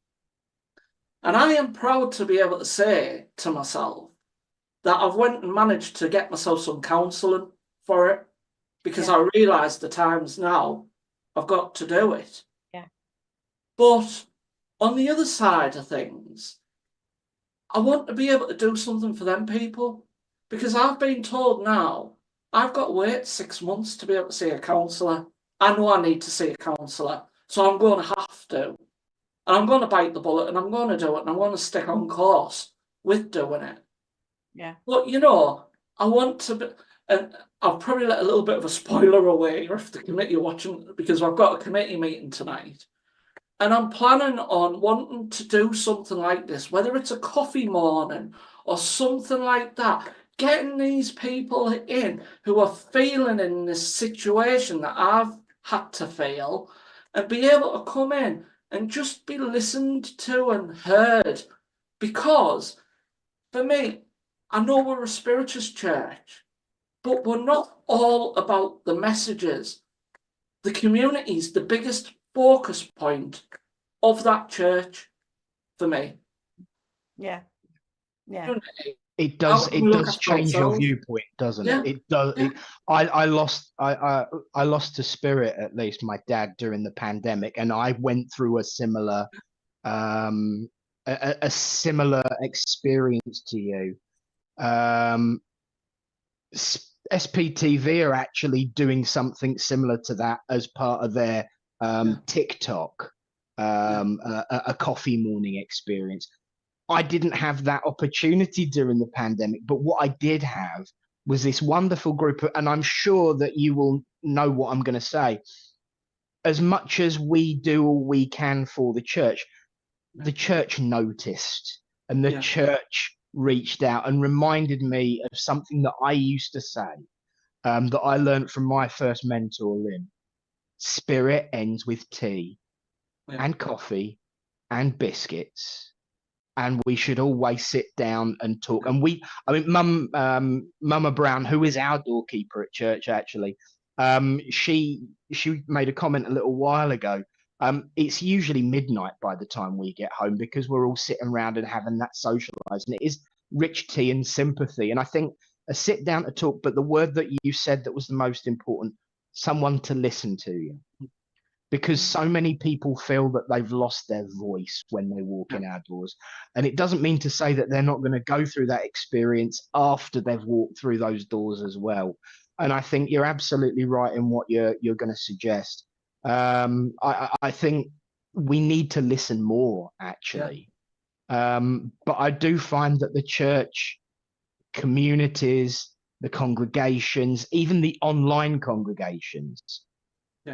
And I am proud to be able to say to myself that I've went and managed to get myself some counselling for it, because I realise the times now I've got to do it. Yeah. But on the other side of things, I want to be able to do something for them people, because I've been told now I've got to wait 6 months to be able to see a counsellor. I know I need to see a counsellor, so I'm going to have to. And I'm going to bite the bullet, and I'm going to do it, and I'm going to stick on course with doing it. Yeah. But, you know, I want to be, and I'll probably let a little bit of a spoiler away if the committee are watching, because I've got a committee meeting tonight. And I'm planning on wanting to do something like this, whether it's a coffee morning or something like that, getting these people in who are feeling in this situation that I've had to feel, and be able to come in and just be listened to and heard, because for me, I know we're a spiritist church, but we're not all about the messages. The community is the biggest focus point of that church for me. Yeah. Yeah. It How does. can we It look does after change your ourselves? viewpoint, doesn't Yeah, it? It does. yeah. I lost. I lost to spirit, at least my dad, during the pandemic, and I went through a similar a similar experience to you. SPTV are actually doing something similar to that as part of their TikTok, a coffee morning experience. I didn't have that opportunity during the pandemic, but what I did have was this wonderful group of, and I'm sure that you will know what I'm going to say. As much as we do all we can for the church noticed, and the church reached out and reminded me of something that I used to say, that I learned from my first mentor, Lynn. Spirit ends with tea and coffee and biscuits, and we should always sit down and talk. And Mama Brown, who is our doorkeeper at church, actually, she made a comment a little while ago. It's usually midnight by the time we get home because we're all sitting around and having that socialized, and it is rich tea and sympathy. And I think a sit down to talk, but the word that you said that was the most important, someone to listen to you. Because so many people feel that they've lost their voice when they walk in our doors. And it doesn't mean to say that they're not going to go through that experience after they've walked through those doors as well. And I think you're absolutely right in what you're going to suggest. I think we need to listen more, actually. But I do find that the church communities, the congregations, even the online congregations,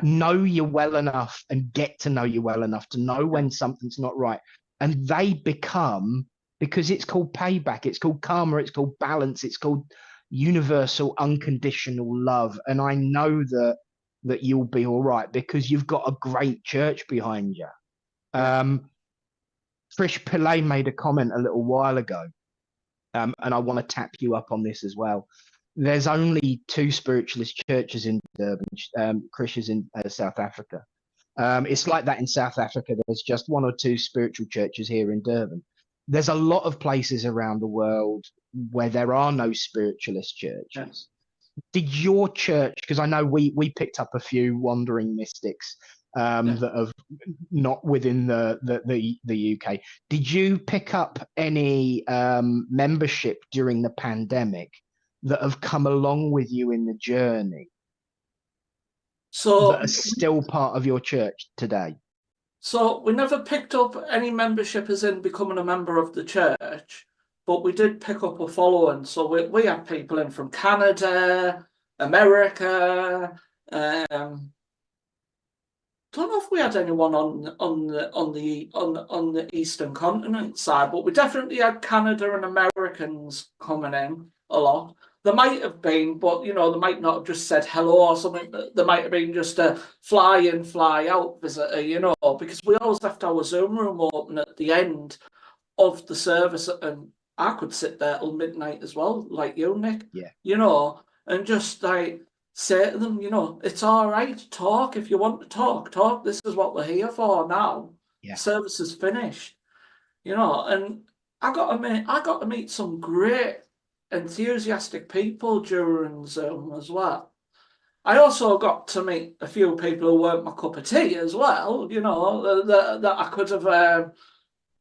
know you well enough and get to know you well enough to know when something's not right. And they become, because it's called payback, it's called karma, it's called balance, it's called universal unconditional love. And I know that you'll be all right because you've got a great church behind you. Trish Pillay made a comment a little while ago, and I want to tap you up on this as well. There's only 2 spiritualist churches in Durban. Chris is in South Africa. It's like that in South Africa. There's just 1 or 2 spiritual churches here in Durban. There's a lot of places around the world where there are no spiritualist churches. Did your church, because I know we picked up a few wandering mystics that have not within the UK. Did you pick up any membership during the pandemic that have come along with you in the journey, so that are still part of your church today? So we never picked up any membership as in becoming a member of the church, but we did pick up a following. So we had people in from Canada, America. Don't know if we had anyone on the Eastern continent side, but we definitely had Canada and Americans coming in a lot. There might have been, but they might not have just said hello or something. There might have been just a fly in, fly out visitor, because we always left our Zoom room open at the end of the service, and I could sit there till midnight as well, like you, Nick. And just like say to them, it's all right, talk if you want to talk. This is what we're here for now. Service is finished, and I got to meet some great enthusiastic people during Zoom as well. I also got to meet a few people who weren't my cup of tea as well, that I could have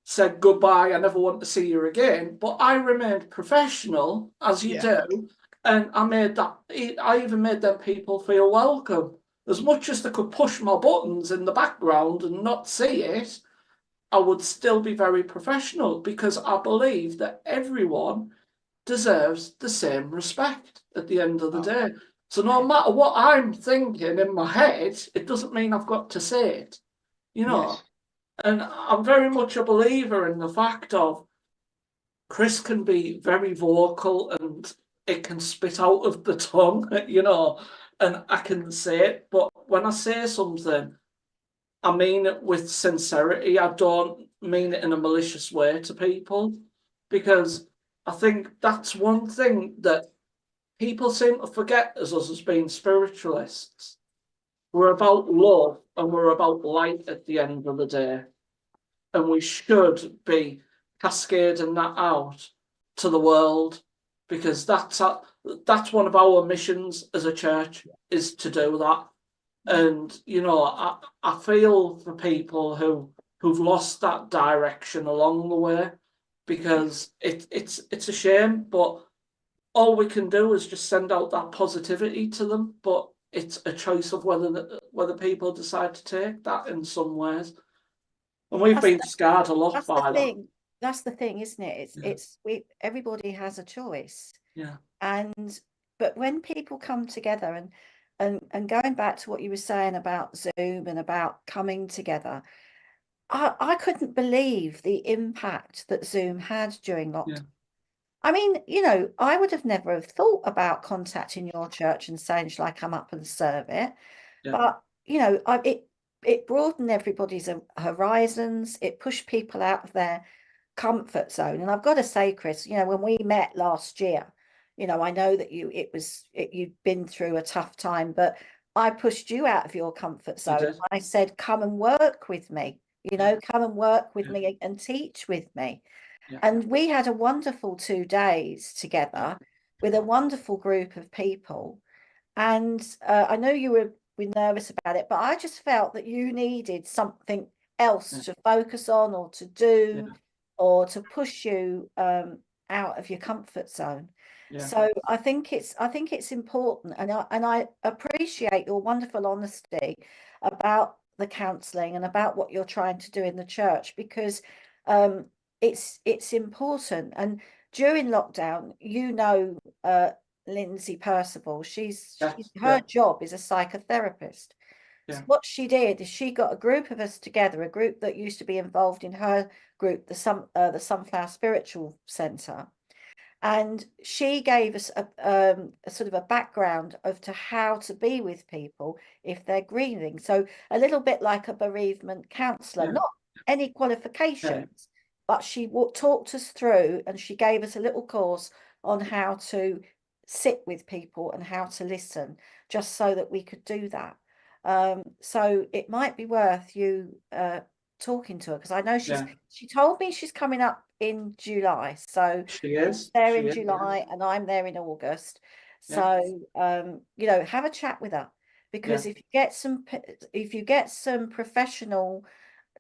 said goodbye, I never want to see you again, but I remained professional, as you do, and I even made them people feel welcome. As much as they could push my buttons in the background and not see it, I would still be very professional, because I believe that everyone deserves the same respect at the end of the day. So no matter what I'm thinking in my head, it doesn't mean I've got to say it, And I'm very much a believer in the fact of Chris can be very vocal and it can spit out of the tongue, and I can say it. But when I say something, I mean it with sincerity. I don't mean it in a malicious way to people, because I think that's one thing that people seem to forget as us as being spiritualists. We're about love and we're about light at the end of the day. And we should be cascading that out to the world, because that's one of our missions as a church, is to do that. And you know, I feel for people who've lost that direction along the way, because it's a shame, but all we can do is just send out that positivity to them. But it's a choice of whether people decide to take that in some ways. And we've been scarred a lot by that. That's the thing, isn't it? Everybody has a choice. Yeah. But when people come together and going back to what you were saying about Zoom and about coming together, I couldn't believe the impact that Zoom had during lockdown. Yeah. I mean, you know, I would have never have thought about contacting your church and saying, shall I come up and serve it? Yeah. But, you know, it broadened everybody's horizons. It pushed people out of their comfort zone. And I've got to say, Chris, you know, when we met last year, you know, I know that you'd been through a tough time, but I pushed you out of your comfort zone. I said, come and work with me, you know, come and work with me and teach with me. Yeah. And we had a wonderful 2 days together with a wonderful group of people. And I know you were nervous about it, but I just felt that you needed something else to focus on or to do or to push you out of your comfort zone. Yeah. So I think it's important, and I appreciate your wonderful honesty about the counselling and about what you're trying to do in the church, because it's important. And during lockdown, you know, Lindsay Percival, her job is a psychotherapist. Yeah. So what she did is she got a group of us together, a group that used to be involved in her group, the Sunflower Spiritual Centre, and she gave us a sort of a background to how to be with people if they're grieving. So a little bit like a bereavement counsellor, not any qualifications, but she talked us through, and she gave us a little course on how to sit with people and how to listen, just so that we could do that. So it might be worth you talking to her, because I know she told me she's coming up in July. So she is there in July, and I'm there in August. So you know, have a chat with her, because if you get some professional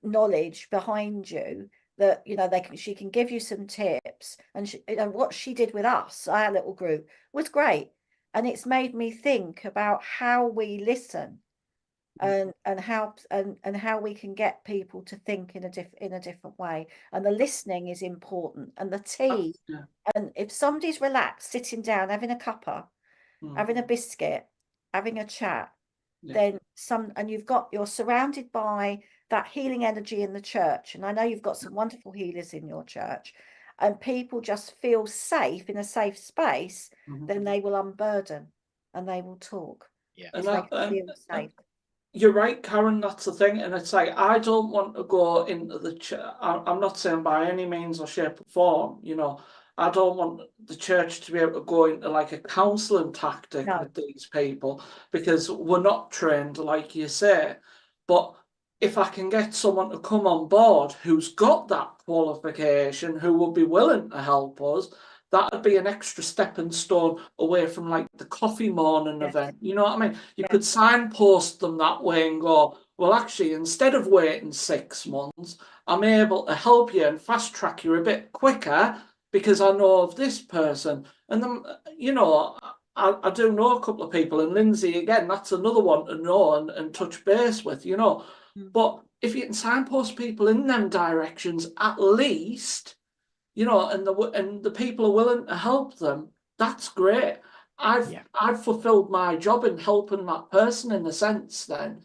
knowledge behind you, that you know she can give you some tips. And you know, what she did with us, our little group, was great, and it's made me think about how we listen and how we can get people to think in a different way. And the listening is important, and the tea. And if somebody's relaxed, sitting down, having a cuppa, having a biscuit, having a chat, then you're surrounded by that healing energy in the church. And I know you've got some wonderful healers in your church, and people just feel safe in a safe space, then they will unburden and they will talk. And they feel safe. You're right, Karen, that's the thing. And it's like, I don't want to go into the church. I'm not saying by any means or shape or form, you know, I don't want the church to be able to go into like a counselling tactic with these people, because we're not trained, like you say. But if I can get someone to come on board who's got that qualification, who would be willing to help us, that would be an extra stepping stone away from like the coffee morning event. You know what I mean? You could signpost them that way and go, well, actually, instead of waiting 6 months, I'm able to help you and fast track you a bit quicker because I know of this person. And then, you know, I do know a couple of people, and Lindsay, again, that's another one to know and touch base with, you know. But if you can signpost people in them directions, at least, you know, and the people are willing to help them, that's great. I've fulfilled my job in helping that person in a sense then,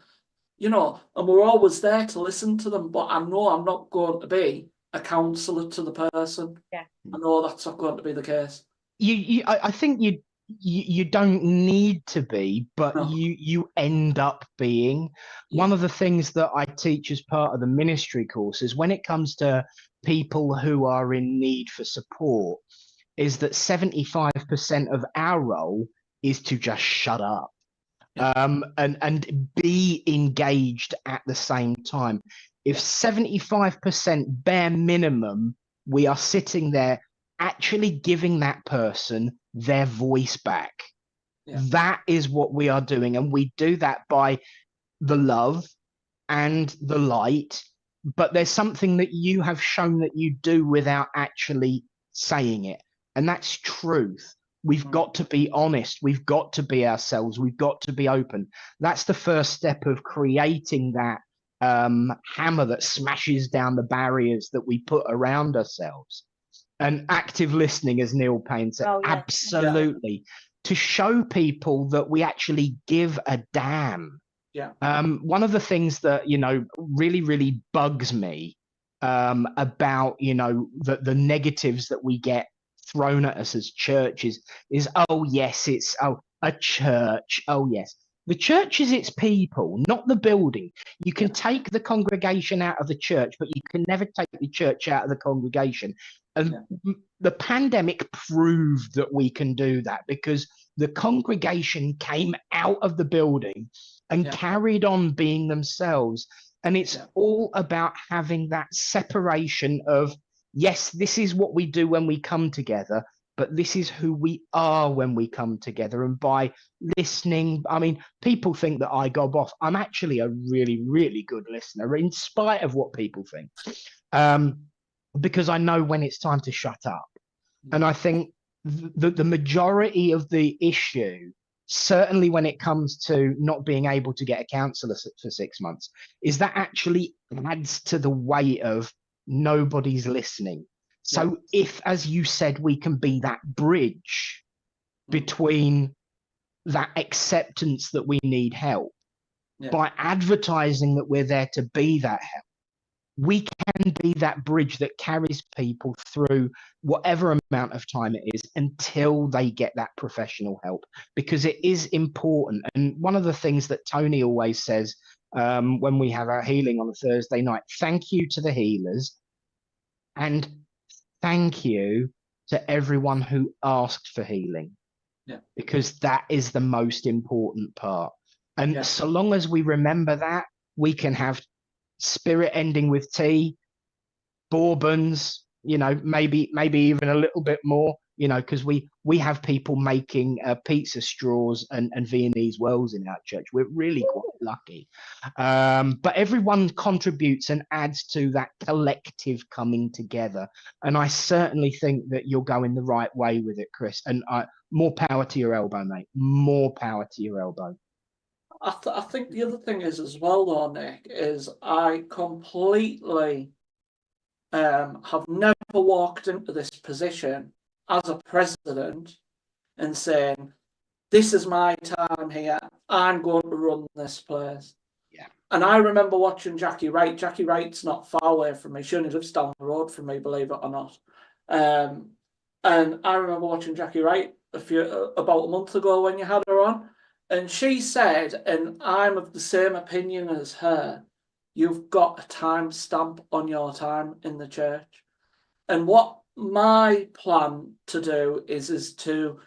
you know, and we're always there to listen to them, but I know I'm not going to be a counsellor to the person. I know that's not going to be the case. I think you don't need to be, but you end up being. One of the things that I teach as part of the ministry course is when it comes to people who are in need for support, is that 75% of our role is to just shut up. Yeah. And be engaged at the same time. If 75% bare minimum, we are sitting there actually giving that person their voice back. Yeah. That is what we are doing. And we do that by the love and the light. But there's something that you have shown that you do without actually saying it. And that's truth. We've got to be honest. We've got to be ourselves. We've got to be open. That's the first step of creating that hammer that smashes down the barriers that we put around ourselves. And active listening, as Neil Payne said, Oh, yeah. absolutely. To show people that we actually give a damn. Yeah. One of the things that, you know, really, really bugs me about, you know, the negatives that we get thrown at us as churches is, oh, yes, it's a church. Oh, yes. The church is its people, not the building. You can take the congregation out of the church, but you can never take the church out of the congregation. And the pandemic proved that we can do that, because the congregation came out of the building and carried on being themselves. And it's all about having that separation of, yes, this is what we do when we come together, but this is who we are when we come together. And by listening, I mean, people think that I gob off. I'm actually a really, really good listener, in spite of what people think, because I know when it's time to shut up. And I think the majority of the issue, certainly when it comes to not being able to get a counsellor for 6 months, is that actually adds to the weight of nobody's listening. So if, as you said, we can be that bridge between that acceptance that we need help, by advertising that we're there to be that help, we can be that bridge that carries people through whatever amount of time it is until they get that professional help, because it is important. And one of the things that Tony always says when we have our healing on a Thursday night, thank you to the healers and thank you to everyone who asked for healing, because that is the most important part. And so long as we remember that, we can have spirit ending with tea, bourbons, you know, maybe even a little bit more, you know, because we have people making pizza straws and Viennese wells in our church. We're really quite lucky. But everyone contributes and adds to that collective coming together. And I certainly think that you're going the right way with it, Chris. And more power to your elbow, mate. More power to your elbow. I think the other thing is as well, though, Nick, is I completely have never walked into this position as a president and saying, this is my time here, I'm going to run this place. And I remember watching Jackie Wright. Jackie Wright's not far away from me. She only lives down the road from me, believe it or not. And I remember watching Jackie Wright about a month ago when you had her on. And she said, and I'm of the same opinion as her, you've got a time stamp on your time in the church. And what my plan to do is to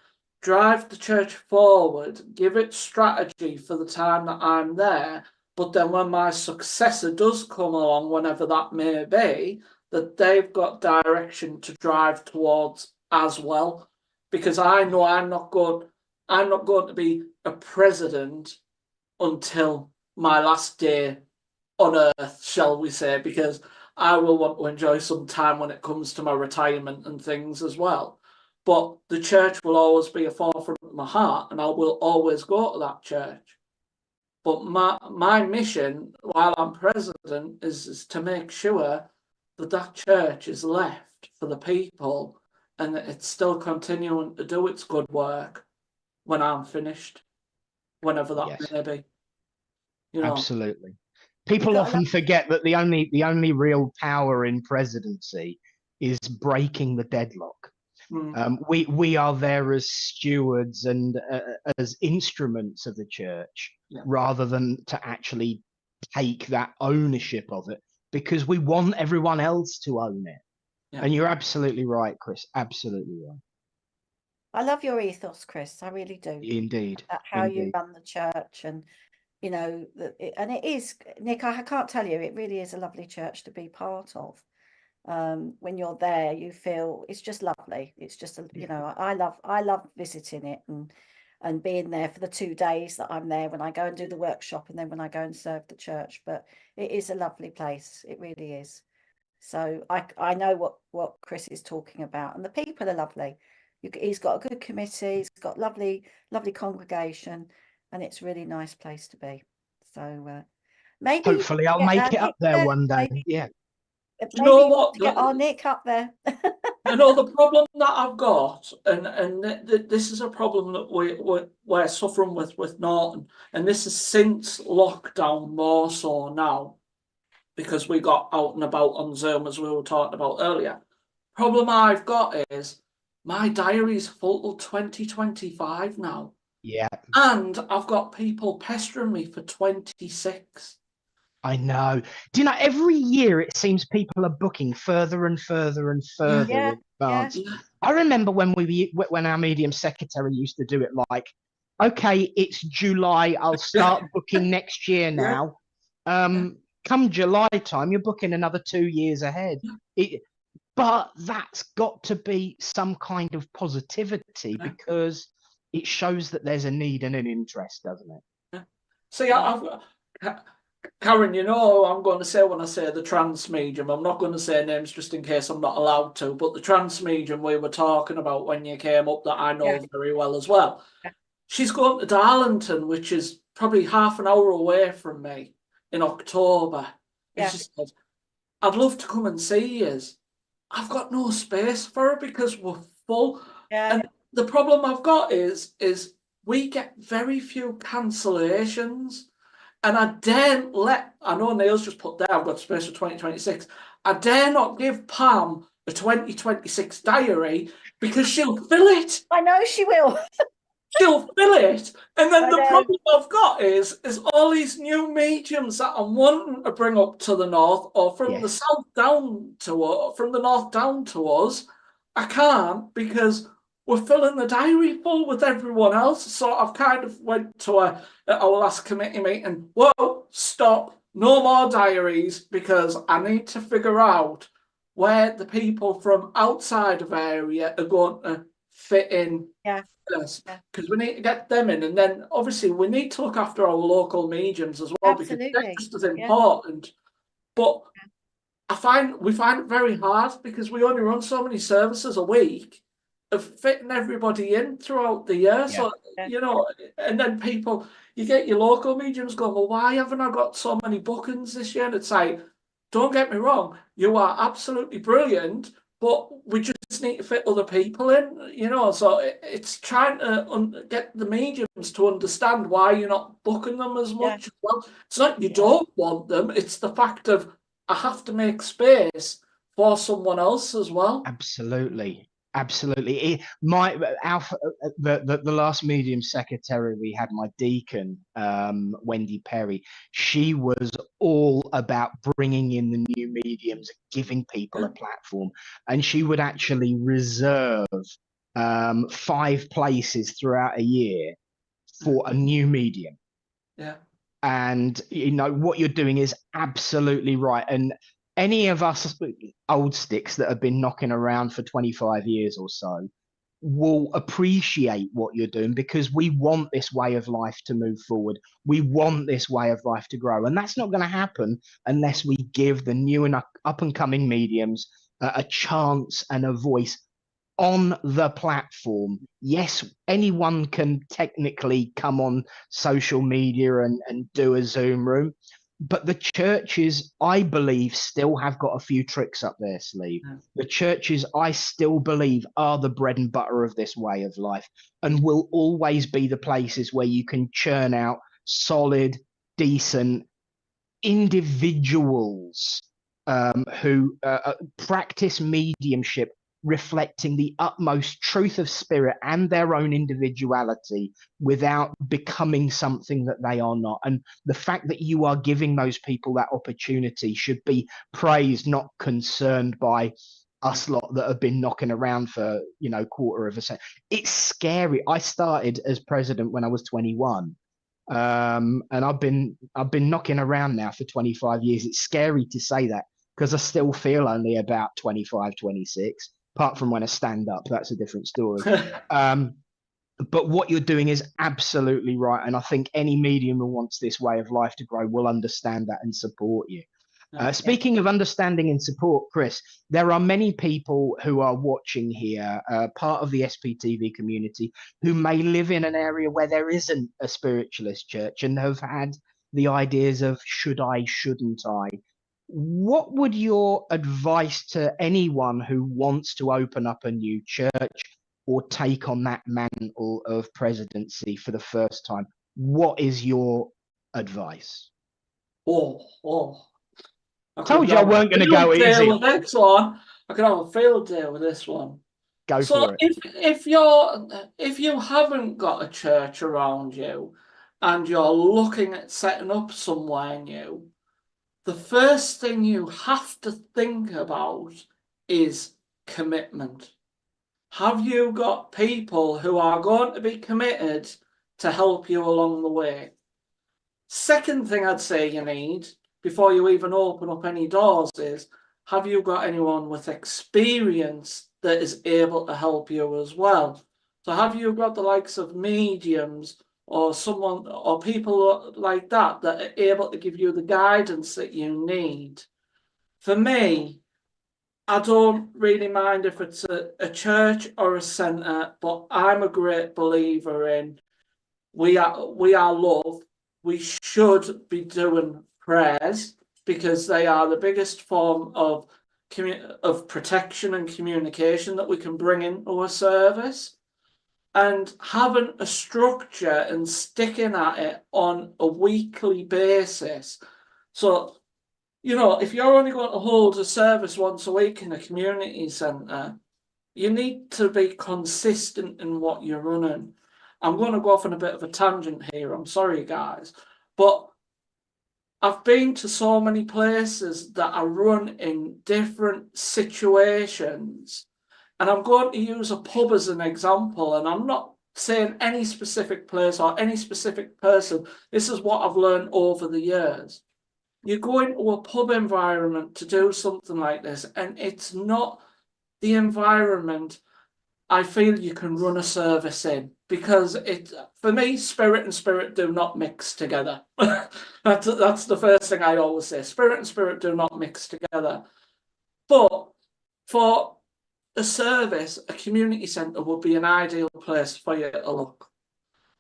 drive the church forward, give it strategy for the time that I'm there, but then when my successor does come along, whenever that may be, that they've got direction to drive towards as well. Because I know I'm not going to be a president until my last day on earth, shall we say, because I will want to enjoy some time when it comes to my retirement and things as well. But the church will always be a forefront of my heart, and I will always go to that church. But my mission while I'm president is to make sure that that church is left for the people and that it's still continuing to do its good work when I'm finished, whenever that may be. You know? Absolutely. People often forget that the only real power in presidency is breaking the deadlock. We are there as stewards and as instruments of the church, rather than to actually take that ownership of it, because we want everyone else to own it. And you're absolutely right, Chris. Absolutely right. I love your ethos, Chris. I really do. Indeed. About how you Indeed. run the church, and you know, and it is, Nick, I can't tell you, it really is a lovely church to be part of. When you're there, you feel it's just lovely. It's just, you know, I love visiting it and being there for the 2 days that I'm there, when I go and do the workshop and then when I go and serve the church. But it is a lovely place. It really is. So I know what Chris is talking about, and the people are lovely. He's got a good committee. He's got lovely congregation, and it's a really nice place to be. So maybe Hopefully I'll get make it up Nick there one day. Maybe, Yeah. You maybe know you want what? to get our Nick up there. You know, the problem that I've got, and this is a problem that we're suffering with Norton, and this is since lockdown more so now, because we got out and about on Zoom, as we were talking about earlier. Problem I've got is my diary's full till 2025 now. Yeah. And I've got people pestering me for 26. I know. Do you know, every year it seems people are booking further and further and further Yeah, in advance. Yeah. I remember when our medium secretary used to do it, like, okay, it's July, I'll start booking next year now. Come July time, you're booking another 2 years ahead. But that's got to be some kind of positivity, because it shows that there's a need and an interest, doesn't it? See, Karen, you know I'm going to say when I say the trans medium. I'm not going to say names just in case I'm not allowed to, but the trans medium we were talking about when you came up, that I know very well as well. Yeah. She's going to Darlington, which is probably half an hour away from me, in October. And she said, I'd love to come and see you. I've got no space for her because we're full. Yeah. And the problem I've got is we get very few cancellations. And I know Neil's just put there, I've got space for 2026. I dare not give Pam a 2026 diary, because she'll fill it. I know she will. She'll fill it. And then the problem I've got is all these new mediums that I'm wanting to bring up to the north, or from the south down to from the north down to us. I can't, because we're filling the diary full with everyone else. So I've kind of went to our last committee meeting. Whoa, stop. No more diaries, because I need to figure out where the people from outside of area are going to fit in. Yeah. Because we need to get them in, and then obviously we need to look after our local mediums as well. Absolutely. Because they're just as important. But we find it very hard, because we only run so many services a week of fitting everybody in throughout the year. So you know, and then you get your local mediums going, well, why haven't I got so many bookings this year? And it's like, don't get me wrong, you are absolutely brilliant, but we just need to fit other people in, you know. So it's trying to get the mediums to understand why you're not booking them as much. Well, it's not you don't want them, it's the fact of I have to make space for someone else as well. Absolutely. The last medium secretary we had, my deacon, Wendy Perry, she was all about bringing in the new mediums, giving people a platform, and she would actually reserve 5 places throughout a year for a new medium. And you know what you're doing is absolutely right. And any of us old sticks that have been knocking around for 25 years or so will appreciate what you're doing, because we want this way of life to move forward. We want this way of life to grow. And that's not going to happen unless we give the new and up and coming mediums a chance and a voice on the platform. Yes, anyone can technically come on social media and do a Zoom room, but the churches, I believe, still have got a few tricks up their sleeve. The churches, I still believe, are the bread and butter of this way of life, and will always be the places where you can churn out solid, decent individuals who practice mediumship, reflecting the utmost truth of spirit and their own individuality without becoming something that they are not. And the fact that you are giving those people that opportunity should be praised, not concerned by us lot that have been knocking around for, quarter of a century. It's scary. I started as president when I was 21. And I've been knocking around now for 25 years. It's scary to say that because I still feel only about 25, 26, apart from when I stand up. That's a different story. But what you're doing is absolutely right. And I think any medium who wants this way of life to grow will understand that and support you. Speaking of understanding and support, Chris, there are many people who are watching here, part of the SPTV community, who may live in an area where there isn't a spiritualist church and have had the ideas of should I, shouldn't I? What would your advice to anyone who wants to open up a new church or take on that mantle of presidency for the first time? What is your advice? I told you I weren't going to go easy. With this one. I could have a field day with this one. Go for it. If you haven't got a church around you and you're looking at setting up somewhere new, the first thing you have to think about is commitment. Have you got people who are going to be committed to help you along the way? Second thing I'd say you need, before you even open up any doors, is have you got anyone with experience that is able to help you as well? So have you got the likes of mediums or someone or people like that that are able to give you the guidance that you need? For me, I don't really mind if it's a church or a centre, but I'm a great believer in we are love. We should be doing prayers because they are the biggest form of protection and communication that we can bring into a service. And having a structure and sticking at it on a weekly basis. So, if you're only going to hold a service once a week in a community centre, you need to be consistent in what you're running. I'm going to go off on a bit of a tangent here. I'm sorry, guys. But I've been to so many places that are run in different situations. And I'm going to use a pub as an example. And I'm not saying any specific place or any specific person. This is what I've learned over the years. You go into a pub environment to do something like this, and it's not the environment I feel you can run a service in, because for me, spirit and spirit do not mix together. That's the first thing I always say. Spirit and spirit do not mix together. But for a service, a community centre would be an ideal place for you to look,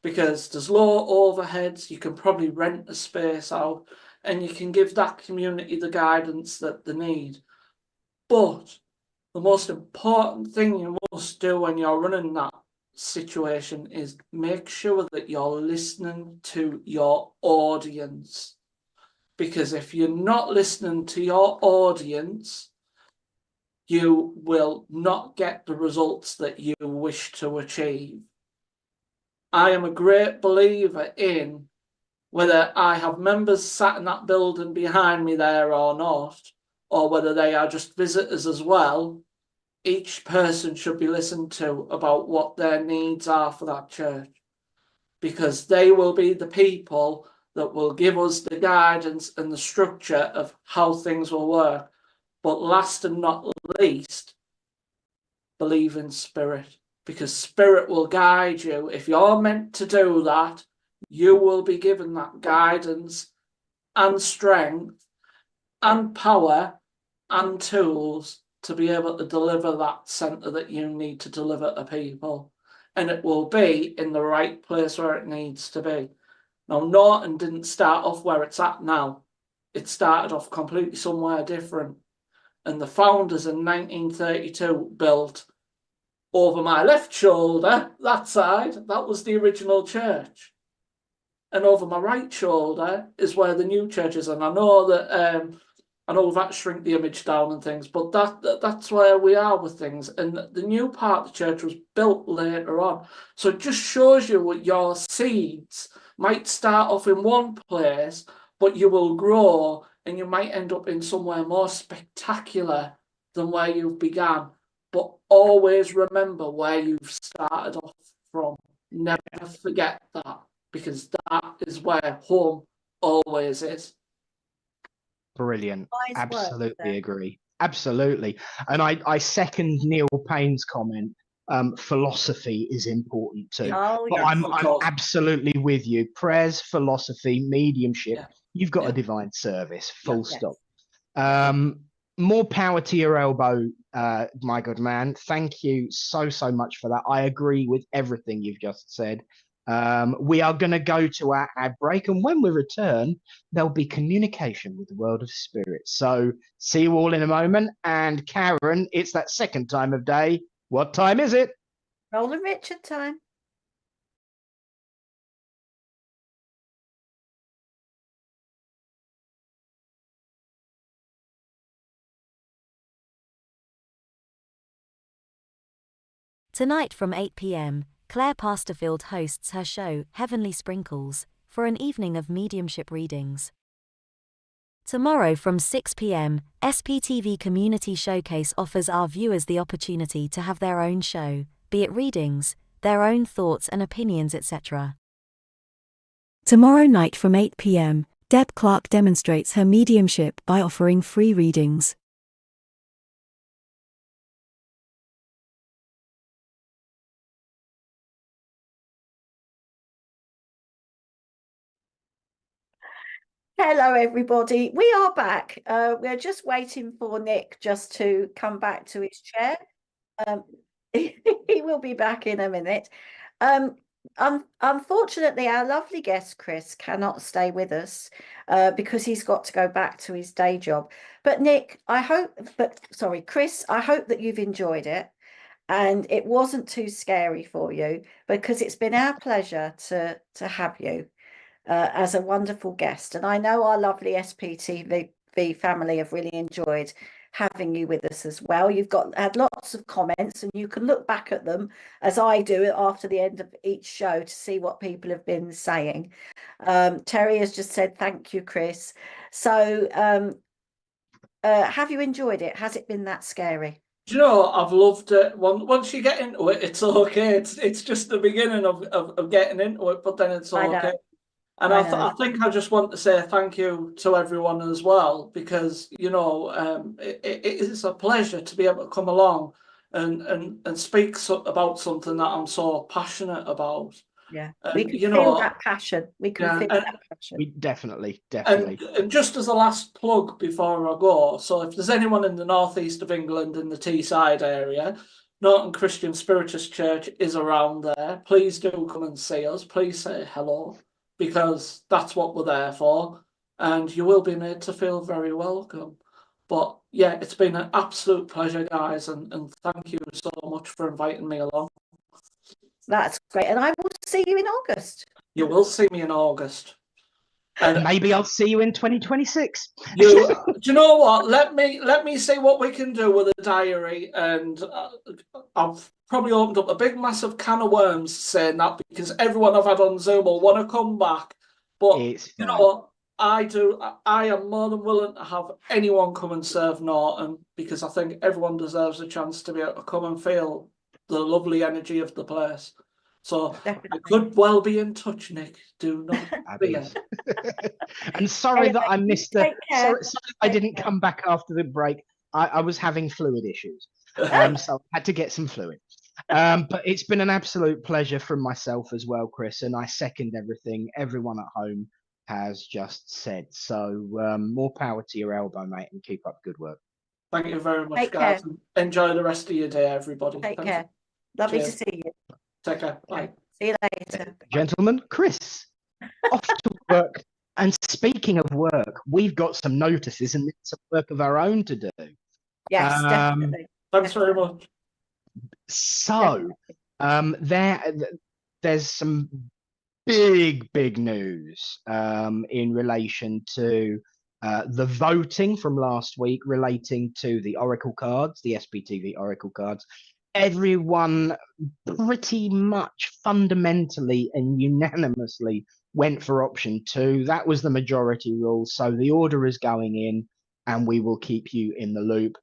because there's low overheads. You can probably rent a space out and you can give that community the guidance that they need. But the most important thing you must do when you're running that situation is make sure that you're listening to your audience. Because if you're not listening to your audience, you will not get the results that you wish to achieve. I am a great believer in whether I have members sat in that building behind me there or not, or whether they are just visitors as well, each person should be listened to about what their needs are for that church, because they will be the people that will give us the guidance and the structure of how things will work. But last and not least, believe in spirit, because spirit will guide you. If you're meant to do that, you will be given that guidance and strength and power and tools to be able to deliver that centre that you need to deliver to people. And it will be in the right place where it needs to be. Now, Norton didn't start off where it's at now. It started off completely somewhere different. And the founders in 1932 built over my left shoulder, that side, that was the original church. And over my right shoulder is where the new church is. And I know that I know we've had to shrink the image down and things, but that's where we are with things. And the new part of the church was built later on. So it just shows you what your seeds might start off in one place, but you will grow and you might end up in somewhere more spectacular than where you've began, but always remember where you've started off from. Never forget that, because that is where home always is. Brilliant. Wise words Absolutely there. agree. Absolutely. And I second Neil Payne's comment. Philosophy is important too. Oh, But yes. I'm Of course. absolutely with you. Prayers, philosophy, mediumship. Yeah. You've got Yeah. a divine service. Full Yes. stop. More power to your elbow, my good man. Thank you so much for that. I agree with everything you've just said. We are going to go to our ad break, and when we return, there'll be communication with the world of spirit. So see you all in a moment. And Karen, it's that second time of day. What time is it? Roland Richard time. Tonight from 8 p.m, Claire Pasterfield hosts her show, Heavenly Sprinkles, for an evening of mediumship readings. Tomorrow from 6 p.m, SPTV Community Showcase offers our viewers the opportunity to have their own show, be it readings, their own thoughts and opinions, etc. Tomorrow night from 8 p.m, Deb Clark demonstrates her mediumship by offering free readings. Hello, everybody. We are back. We're just waiting for Nick just to come back to his chair. He will be back in a minute. Unfortunately, our lovely guest, Chris, cannot stay with us because he's got to go back to his day job. But Nick, Chris, I hope that you've enjoyed it and it wasn't too scary for you, because it's been our pleasure to have you as a wonderful guest. And I know our lovely SPTV family have really enjoyed having you with us as well. You've had lots of comments, and you can look back at them, as I do after the end of each show, to see what people have been saying. Terry has just said, thank you, Chris. So have you enjoyed it? Has it been that scary? Do you know, I've loved it. Once you get into it, it's okay. It's just the beginning of getting into it, but then it's I know. okay. And I think I just want to say thank you to everyone as well, because, you know, it is a pleasure to be able to come along and speak about something that I'm so passionate about. Yeah, And, we can you feel know, that passion. We can feel that passion. We definitely. And just as a last plug before I go, so if there's anyone in the northeast of England in the Teesside area, Norton Christian Spiritist Church is around there. Please do come and see us. Please say hello, because that's what we're there for, and you will be made to feel very welcome. But yeah, it's been an absolute pleasure, guys, and thank you so much for inviting me along. That's great. And I will see you in August. You will see me in August. And maybe I'll see you in 2026. Do you know what? Let me see what we can do with a diary, and I've probably opened up a big massive can of worms saying that, because everyone I've had on Zoom will want to come back. But you know what? I am more than willing to have anyone come and serve Norton, because I think everyone deserves a chance to be able to come and feel the lovely energy of the place. So Definitely. I could well be in touch, Nick. Do not fear. And sorry that I missed the. Take care. Sorry I didn't come back after the break. I was having fluid issues, so I had to get some fluid. But it's been an absolute pleasure from myself as well, Chris, and I second everything everyone at home has just said. So more power to your elbow, mate, and keep up good work. Thank you very much, Take guys. care. Enjoy the rest of your day, everybody. Take Thank care. you. Lovely Cheers. to see you. Take care. Bye. Okay. See you later. Gentlemen, Chris, off to work. And speaking of work, we've got some notices and some work of our own to do. Yes, definitely. Thanks very much. So there's some big news in relation to the voting from last week relating to the Oracle cards, the SPTV Oracle cards. Everyone pretty much fundamentally and unanimously went for option 2. That was the majority rule. So the order is going in, and we will keep you in the loop.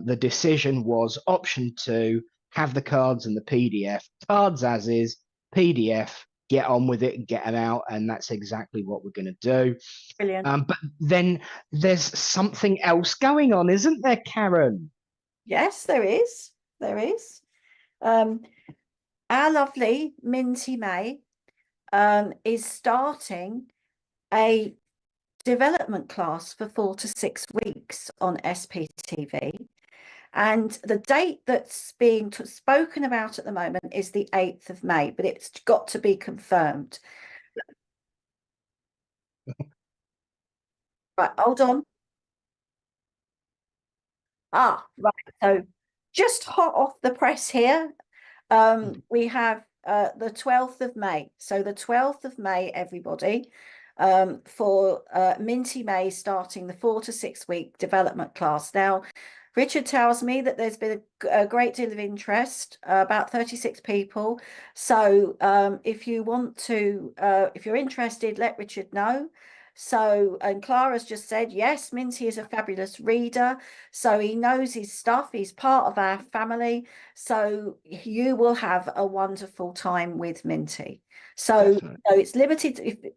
the decision was option 2, have the cards and the PDF, cards as is, PDF, get on with it and get them out. And that's exactly what we're going to do. Brilliant. But then there's something else going on, isn't there, Karen? Yes, there is. There is. Our lovely Minty May is starting a development class for 4 to 6 weeks on SPTV. And the date that's being spoken about at the moment is the 8th of May, but it's got to be confirmed. Right, hold on. Right. So just hot off the press here, we have the 12th of May. So the 12th of May, everybody, for Minty May starting the 4 to 6 week development class. Now, Richard tells me that there's been a great deal of interest, about 36 people. So if you want to, if you're interested, let Richard know. So, and Clara's just said, yes, Minty is a fabulous reader. So he knows his stuff. He's part of our family. So you will have a wonderful time with Minty. So, it's limited.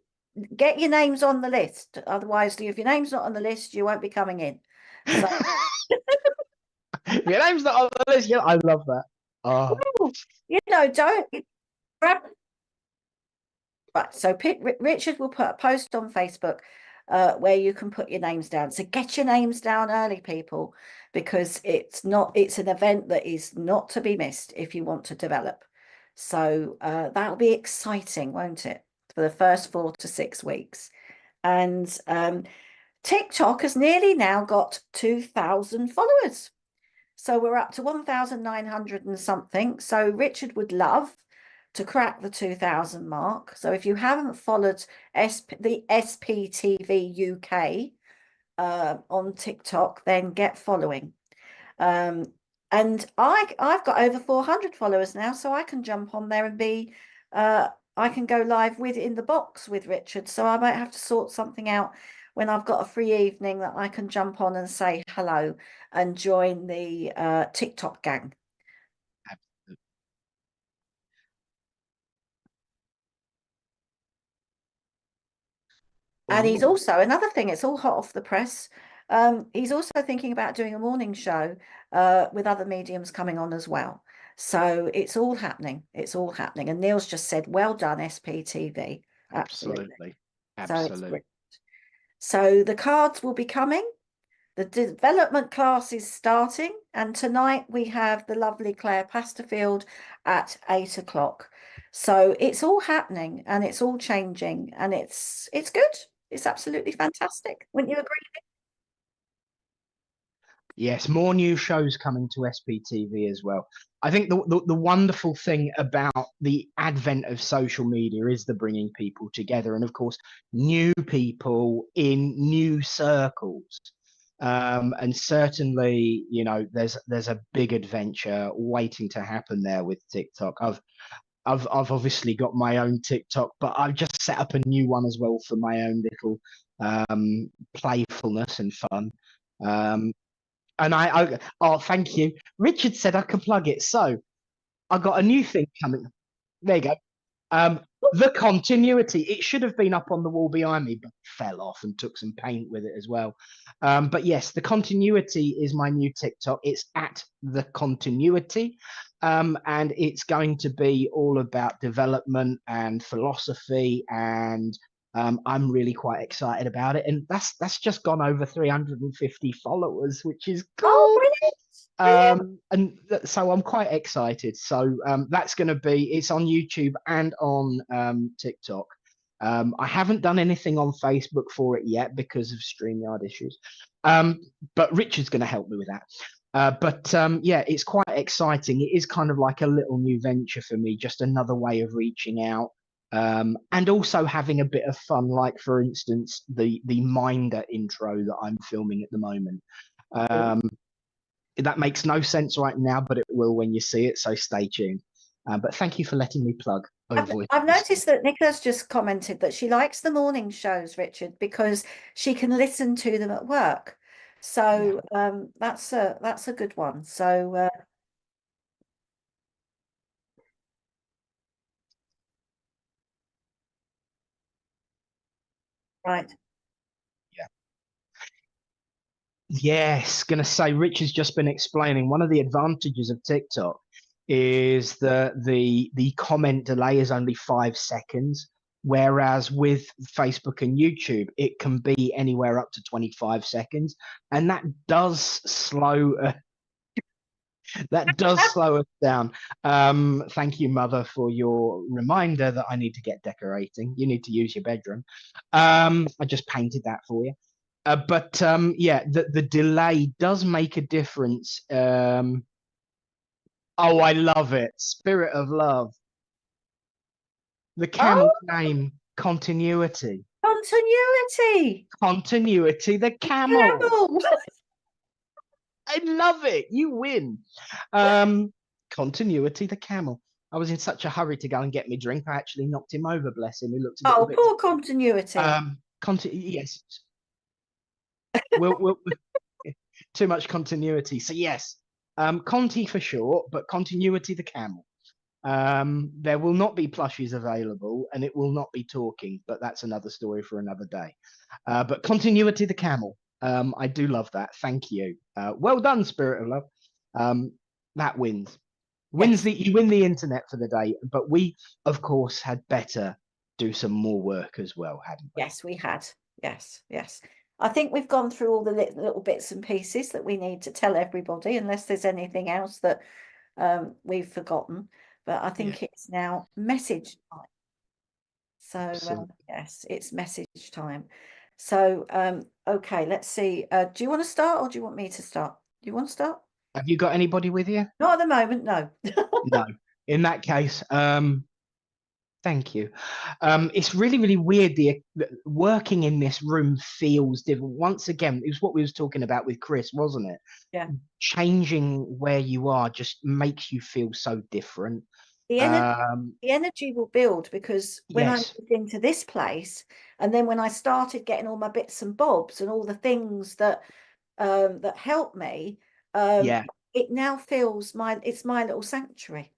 Get your names on the list. Otherwise, if your name's not on the list, you won't be coming in. So your name's not on the list. Yeah, I love that. Don't grab. Right, so Richard will put a post on Facebook where you can put your names down. So get your names down early, people, because it's an event that is not to be missed if you want to develop. So that'll be exciting, won't it, for the first 4 to 6 weeks. And TikTok has nearly now got 2,000 followers. So we're up to 1,900 and something. So Richard would love to crack the 2,000 mark. So if you haven't followed the SPTV UK on TikTok, then get following. And I've got over 400 followers now, so I can jump on there and be I can go live with in the box with Richard. So I might have to sort something out when I've got a free evening that I can jump on and say hello and join the TikTok gang. And he's also, another thing, it's all hot off the press. He's also thinking about doing a morning show with other mediums coming on as well. So it's all happening. It's all happening. And Neil's just said, well done, SPTV. Absolutely. So the cards will be coming. The development class is starting. And tonight we have the lovely Claire Pasterfield at 8 o'clock. So it's all happening and it's all changing and it's good. It's absolutely fantastic. Wouldn't you agree? Yes, more new shows coming to SPTV as well. I think the wonderful thing about the advent of social media is the bringing people together, and of course, new people in new circles. And certainly, there's a big adventure waiting to happen there with TikTok. I've obviously got my own TikTok, but I've just set up a new one as well for my own little playfulness and fun. And thank you. Richard said I could plug it. So I got a new thing coming. There you go. The continuity. It should have been up on the wall behind me, but fell off and took some paint with it as well. But yes, the continuity is my new TikTok. It's at the continuity. And it's going to be all about development and philosophy, and I'm really quite excited about it. And that's just gone over 350 followers, which is cool. Oh, brilliant. And so I'm quite excited. So that's going to be, it's on YouTube and on TikTok. I haven't done anything on Facebook for it yet because of StreamYard issues. But Richard's going to help me with that. But yeah, it's quite exciting. It is kind of like a little new venture for me, just another way of reaching out, and also having a bit of fun. Like, for instance, the Minder intro that I'm filming at the moment. That makes no sense right now, but it will when you see it. So stay tuned. But thank you for letting me plug. I've noticed that Nicola's just commented that she likes the morning shows, Richard, because she can listen to them at work. So that's a good one. So right. Yes, gonna say Richard's just been explaining one of the advantages of TikTok is that the comment delay is only 5 seconds, whereas with Facebook and YouTube it can be anywhere up to 25 seconds, and that does slow that does slow us down. Thank you, Mother, for your reminder that I need to get decorating. You need to use your bedroom. I just painted that for you. But yeah, the delay does make a difference. Oh, I love it. Spirit of Love. The camel's name, Continuity. Continuity. Continuity, the camel. Camel. I love it. You win. Continuity, the camel. I was in such a hurry to go and get me drink. I actually knocked him over, bless him. He looked a little bit. Poor Continuity. Yes. we'll too much continuity. So yes, Conti for short, but Continuity the camel. There will not be plushies available, and it will not be talking, but that's another story for another day. But Continuity the camel. I do love that. Thank you. Well done, Spirit of Love. That wins. You win the internet for the day, but we, of course, had better do some more work as well, hadn't we? Yes, we had. Yes. I think we've gone through all the little bits and pieces that we need to tell everybody, unless there's anything else that we've forgotten. But I think it's now message time. So yes, it's message time. So okay, let's see. Do you want to start, or do you want me to start? Do you want to start? Have you got anybody with you? Not at the moment, no. No. In that case, thank you. It's really, really weird. The working in this room feels different. Once again, it was what we was talking about with Chris, wasn't it? Yeah. Changing where you are just makes you feel so different. The energy will build, because when I moved into this place, and then when I started getting all my bits and bobs and all the things that that help me, it now feels it's my little sanctuary.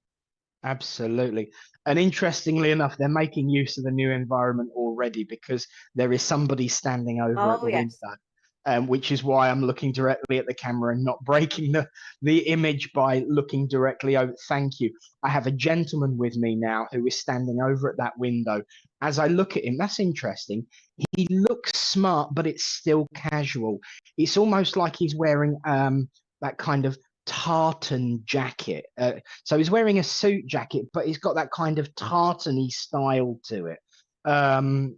Absolutely. And interestingly enough, they're making use of the new environment already, because there is somebody standing over at the window, which is why I'm looking directly at the camera and not breaking the image by looking directly over. Thank you. I have a gentleman with me now who is standing over at that window. As I look at him, that's interesting. He looks smart, but it's still casual. It's almost like he's wearing that kind of tartan jacket. So he's wearing a suit jacket, but he's got that kind of tartan-y style to it.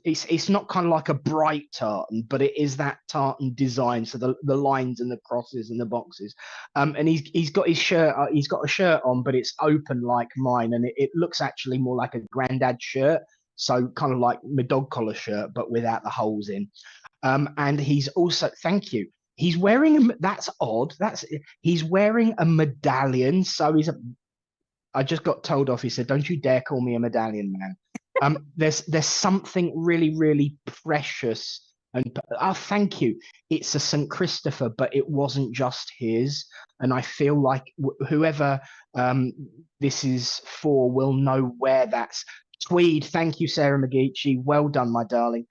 It's not kind of like a bright tartan, but it is that tartan design. So the lines and the crosses and the boxes. And he's got his shirt. He's got a shirt on, but it's open like mine, and it looks actually more like a granddad shirt. So kind of like my dog collar shirt, but without the holes in. And he's also, thank you. He's wearing that's odd. He's wearing a medallion. So I just got told off. He said, "Don't you dare call me a medallion, man." There's something really, really precious. And thank you. It's a St. Christopher, but it wasn't just his. And I feel like whoever this is for will know where that's tweed. Thank you, Sarah McGeechee. Well done, my darling.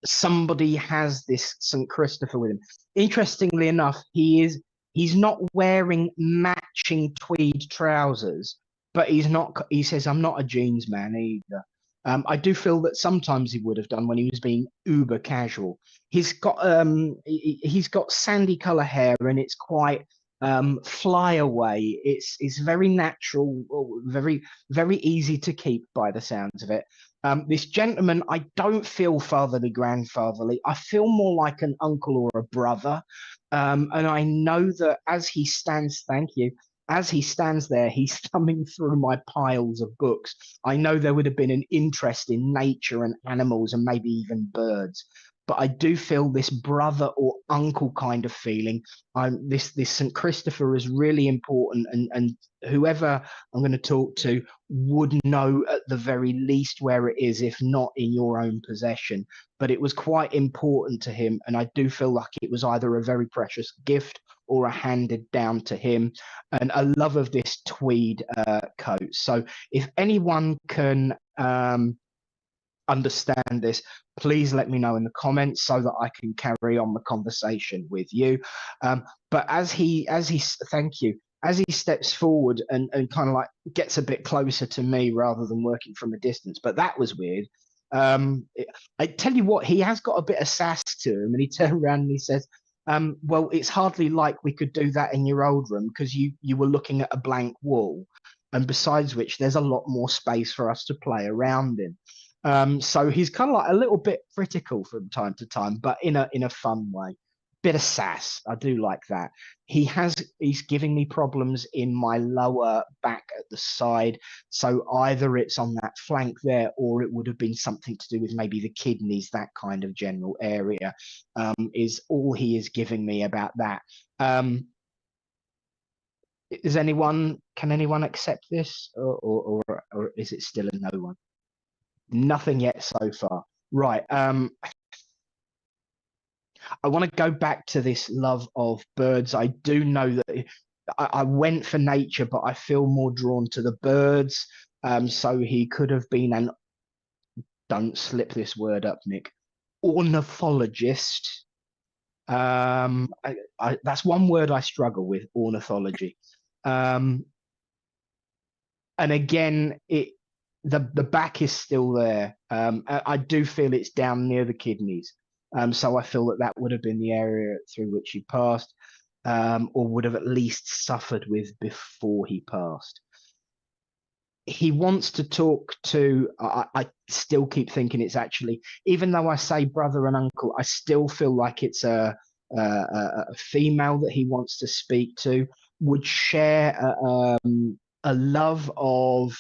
Somebody has this St. Christopher with him. Interestingly enough, he's not wearing matching tweed trousers, but he says, "I'm not a jeans man either." I do feel that sometimes he would have done when he was being uber casual. He's got sandy color hair, and it's quite flyaway. It's very natural, very, very easy to keep by the sounds of it. This gentleman, I don't feel fatherly, grandfatherly. I feel more like an uncle or a brother. And I know that as he stands, thank you, as he stands there, he's thumbing through my piles of books. I know there would have been an interest in nature and animals and maybe even birds. but I do feel this brother or uncle kind of feeling. This St. Christopher is really important, and whoever I'm going to talk to would know at the very least where it is, if not in your own possession. But it was quite important to him, and I do feel like it was either a very precious gift or a handed down to him, and a love of this tweed coat. So if anyone can understand this, please let me know in the comments so that I can carry on the conversation with you. But as he thank you, as he steps forward and kind of like gets a bit closer to me rather than working from a distance, but that was weird. I tell you what, he has got a bit of sass to him, and he turned around and he says, well, it's hardly like we could do that in your old room because you were looking at a blank wall, and besides which there's a lot more space for us to play around in. So he's kind of like a little bit critical from time to time, but in a fun way. Bit of sass. I do like that. He's giving me problems in my lower back at the side. So either it's on that flank there, or it would have been something to do with maybe the kidneys, that kind of general area, is all he is giving me about that. Can anyone accept this, or is it still a no one? Nothing yet so far. Right. I want to go back to this love of birds. I do know that I went for nature, but I feel more drawn to the birds. So he could have been an, don't slip this word up, Nick, ornithologist. That's one word I struggle with, ornithology. And again, the back is still there. I do feel it's down near the kidneys. So I feel that would have been the area through which he passed, or would have at least suffered with before he passed. He wants to talk to, I still keep thinking it's actually, even though I say brother and uncle, I still feel like it's a female that he wants to speak to, would share a love of,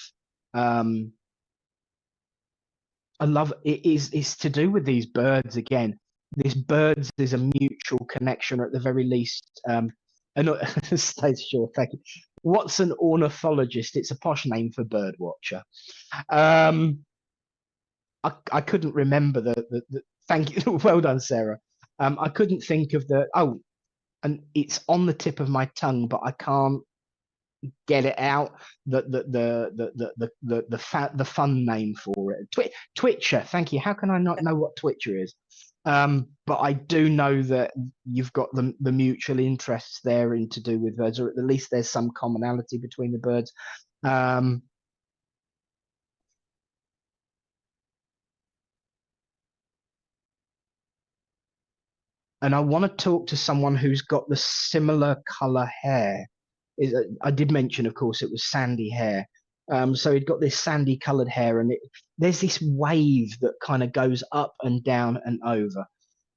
it is to do with these birds again. This birds is a mutual connection, or at the very least, stays short. Thank you. What's an ornithologist? It's a posh name for bird watcher. I couldn't remember the thank you. Well done, Sarah. I couldn't think of and it's on the tip of my tongue, but I can't get it out. The fun name for it. Twitcher. Thank you. How can I not know what Twitcher is? But I do know that you've got the mutual interests there in to do with birds, or at least there's some commonality between the birds. And I want to talk to someone who's got the similar color hair. I did mention, of course, it was sandy hair. So he'd got this sandy colored hair, and there's this wave that kind of goes up and down and over.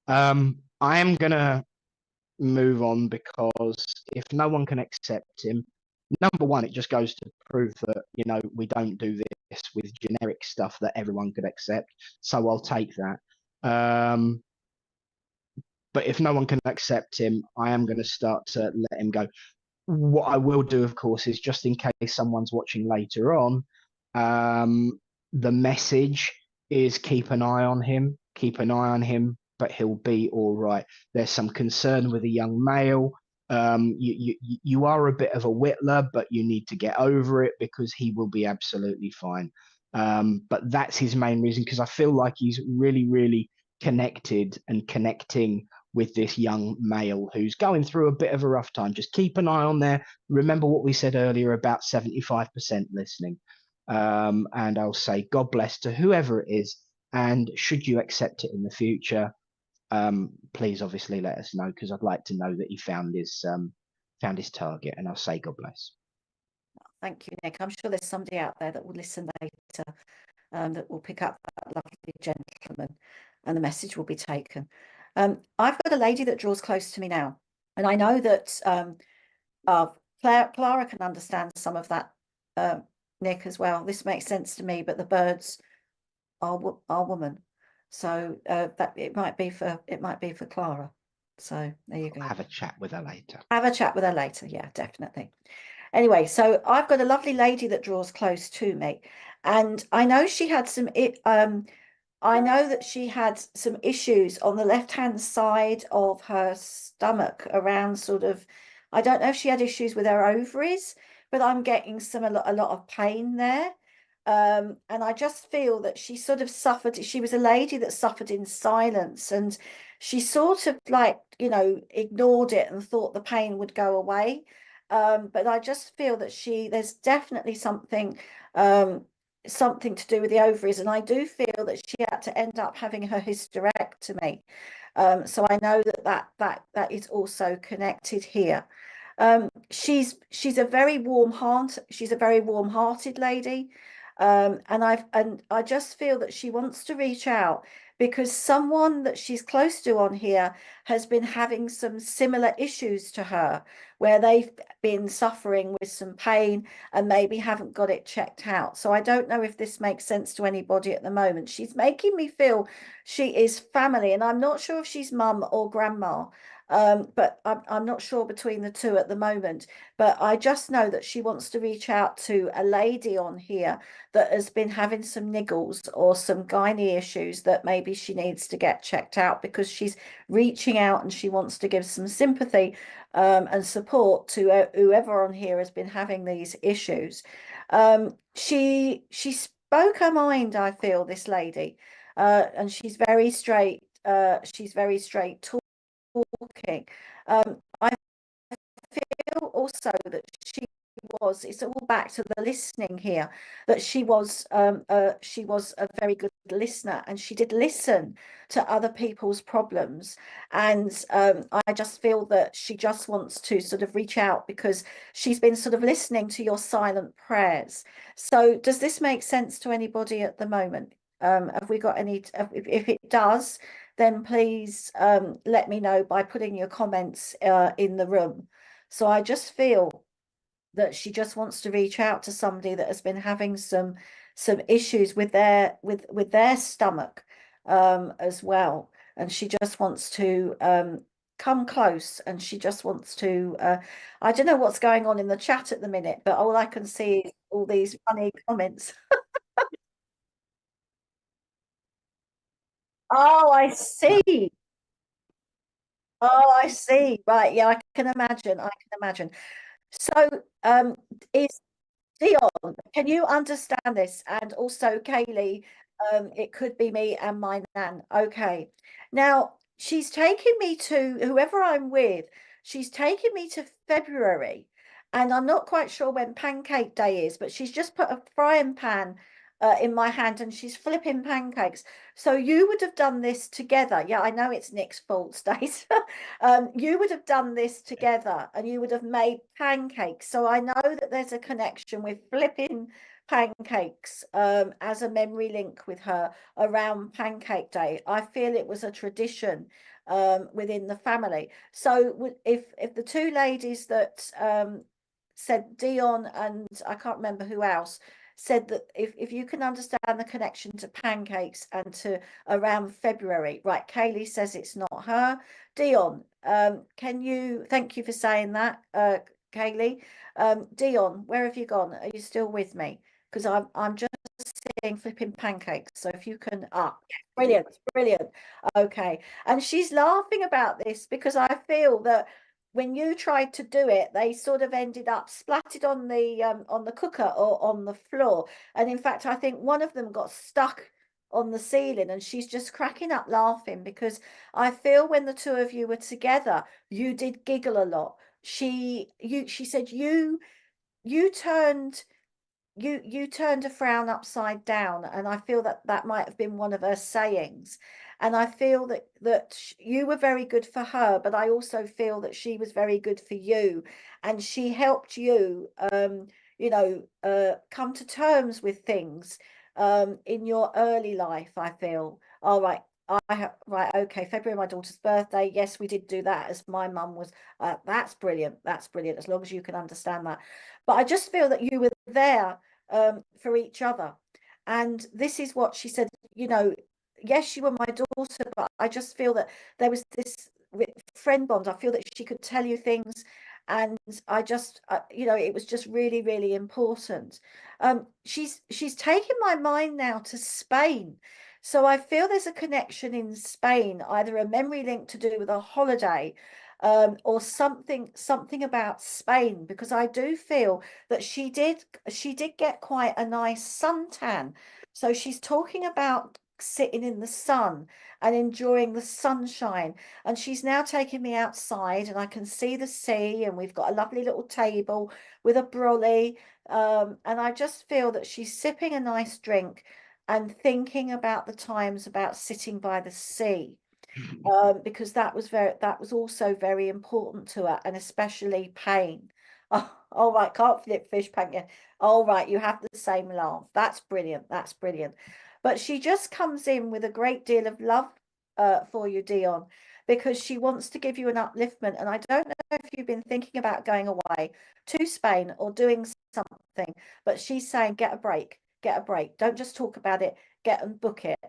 I am going to move on, because if no one can accept him, number one, it just goes to prove that, we don't do this with generic stuff that everyone could accept. So I'll take that. But if no one can accept him, I am going to start to let him go. What I will do, of course, is just in case someone's watching later on, the message is keep an eye on him, but he'll be all right. There's some concern with a young male. You are a bit of a whittler, but you need to get over it, because he will be absolutely fine. But that's his main reason, because I feel like he's really, really connected and connecting with this young male who's going through a bit of a rough time. Just keep an eye on there. Remember what we said earlier about 75% listening. And I'll say God bless to whoever it is. And should you accept it in the future, please obviously let us know, because I'd like to know that he found his target. And I'll say God bless. Thank you, Nick. I'm sure there's somebody out there that will listen later, that will pick up that lovely gentleman, and the message will be taken. I've got a lady that draws close to me now, and I know that Clara can understand some of that, Nick, as well. This makes sense to me, but the birds are woman. So that it might be for Clara. So there you go. Have a chat with her later. Have a chat with her later. Yeah, definitely. Anyway, so I've got a lovely lady that draws close to me, and I know she had some I know that she had some issues on the left-hand side of her stomach around sort of, I don't know if she had issues with her ovaries, but I'm getting a lot of pain there. And I just feel that she sort of suffered. She was a lady that suffered in silence, and she sort of like, you know, ignored it and thought the pain would go away. But I just feel that there's definitely something to do with the ovaries, and I do feel that she had to end up having her hysterectomy. So I know that is also connected here. She's a very warm-hearted lady. And I just feel that she wants to reach out because someone that she's close to on here has been having some similar issues to her, where they've been suffering with some pain and maybe haven't got it checked out. So I don't know if this makes sense to anybody at the moment. She's making me feel she is family, and I'm not sure if she's mum or grandma. But I'm not sure between the two at the moment. But I just know that she wants to reach out to a lady on here that has been having some niggles or some gynae issues that maybe she needs to get checked out, because she's reaching out and she wants to give some sympathy and support to whoever on here has been having these issues. She spoke her mind, I feel, this lady, and she's very straight. She's very straight talking. I feel also that it's all back to the listening here, that she was a very good listener, and she did listen to other people's problems. And I just feel that she just wants to sort of reach out because she's been sort of listening to your silent prayers. So does this make sense to anybody at the moment? Have we got any, if it does, then please let me know by putting your comments in the room. So I just feel that she just wants to reach out to somebody that has been having some issues with their stomach as well, and she just wants to come close, and she just wants to I don't know what's going on in the chat at the minute, but all I can see is all these funny comments. Oh, I see. Oh, I see. Right. Yeah, I can imagine. So, is Dion, can you understand this? And also, Kaylee, it could be me and my nan. Okay. Now, she's taking me to whoever I'm with, she's taking me to February. And I'm not quite sure when Pancake Day is, but she's just put a frying pan in my hand and she's flipping pancakes. So you would have done this together. Yeah, I know it's Nick's fault, Stace. You would have done this together and you would have made pancakes. So I know that there's a connection with flipping pancakes as a memory link with her around Pancake Day. I feel it was a tradition within the family. So if the two ladies that said, Dion and I can't remember who else, said that if you can understand the connection to pancakes and to around February, right? Kaylee says it's not her. Dion, can you, thank you for saying that, Kaylee. Dion, where have you gone? Are you still with me? Because I'm just seeing flipping pancakes. So if you can, brilliant. Okay. And she's laughing about this because I feel that when you tried to do it, they sort of ended up splattered on the cooker or on the floor. And in fact, I think one of them got stuck on the ceiling, and she's just cracking up laughing because I feel when the two of you were together, you did giggle a lot. She said you turned a frown upside down, and I feel that might have been one of her sayings. And I feel that you were very good for her, but I also feel that she was very good for you, and she helped you come to terms with things in your early life, I feel. All right. Right, okay, February, my daughter's birthday. Yes, we did do that, as my mum was. That's brilliant, as long as you can understand that. But I just feel that you were there for each other. And this is what she said, yes, you were my daughter, but I just feel that there was this friend bond. I feel that she could tell you things, and I just, you know, it was just really, really important. She's taken my mind now to Spain. So I feel there's a connection in Spain, either a memory link to do with a holiday, or something about Spain, because I do feel that she did get quite a nice suntan. So she's talking about sitting in the sun and enjoying the sunshine. And she's now taking me outside, and I can see the sea, and we've got a lovely little table with a brolly. And I just feel that she's sipping a nice drink and thinking about the times about sitting by the sea. Because that was also very important to her, and especially pain. Oh, all right, can't flip fish, can't you? All right, you have the same laugh. That's brilliant. That's brilliant. But she just comes in with a great deal of love for you, Dion, because she wants to give you an upliftment. And I don't know if you've been thinking about going away to Spain or doing something, but she's saying get a break, get a break. Don't just talk about it, get and book it.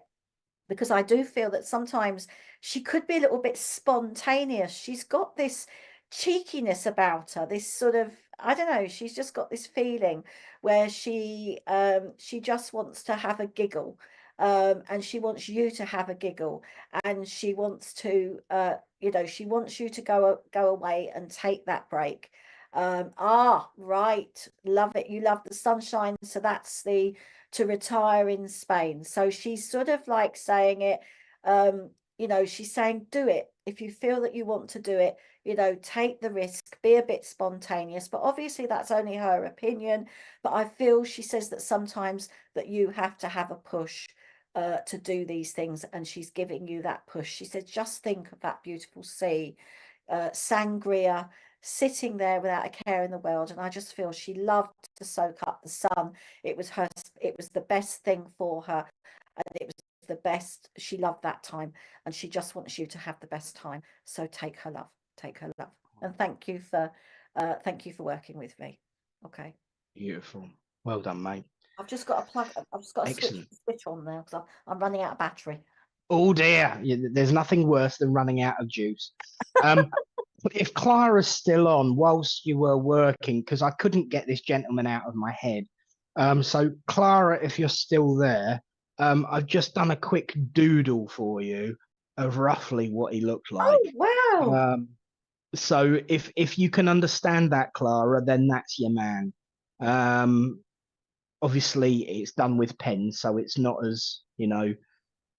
Because I do feel that sometimes she could be a little bit spontaneous. She's got this cheekiness about her, this sort of, I don't know, she's just got this feeling where she just wants to have a giggle. And she wants you to have a giggle, and she wants to you know, she wants you to go away and take that break. Right, love it. You love the sunshine, so that's the to retire in Spain. So she's sort of like saying it, you know, she's saying, do it. If you feel that you want to do it, you know, take the risk, be a bit spontaneous. But obviously that's only her opinion. But I feel she says that sometimes that you have to have a push to do these things. And she's giving you that push. She said, just think of that beautiful sea, sangria, sitting there without a care in the world. And I just feel she loved to soak up the sun. It was the best thing for her, and it was the best. She loved that time, and she just wants you to have the best time. So take her love, and thank you for working with me. Okay, Beautiful. Well done, mate. I've just got to plug. I've just got to Excellent. switch on now because I'm running out of battery. Oh dear, there's nothing worse than running out of juice. If Clara's still on whilst you were working, because I couldn't get this gentleman out of my head. So Clara, if you're still there, I've just done a quick doodle for you of roughly what he looked like. Oh wow! So if you can understand that, Clara, then that's your man. Obviously it's done with pen, so it's not as, you know,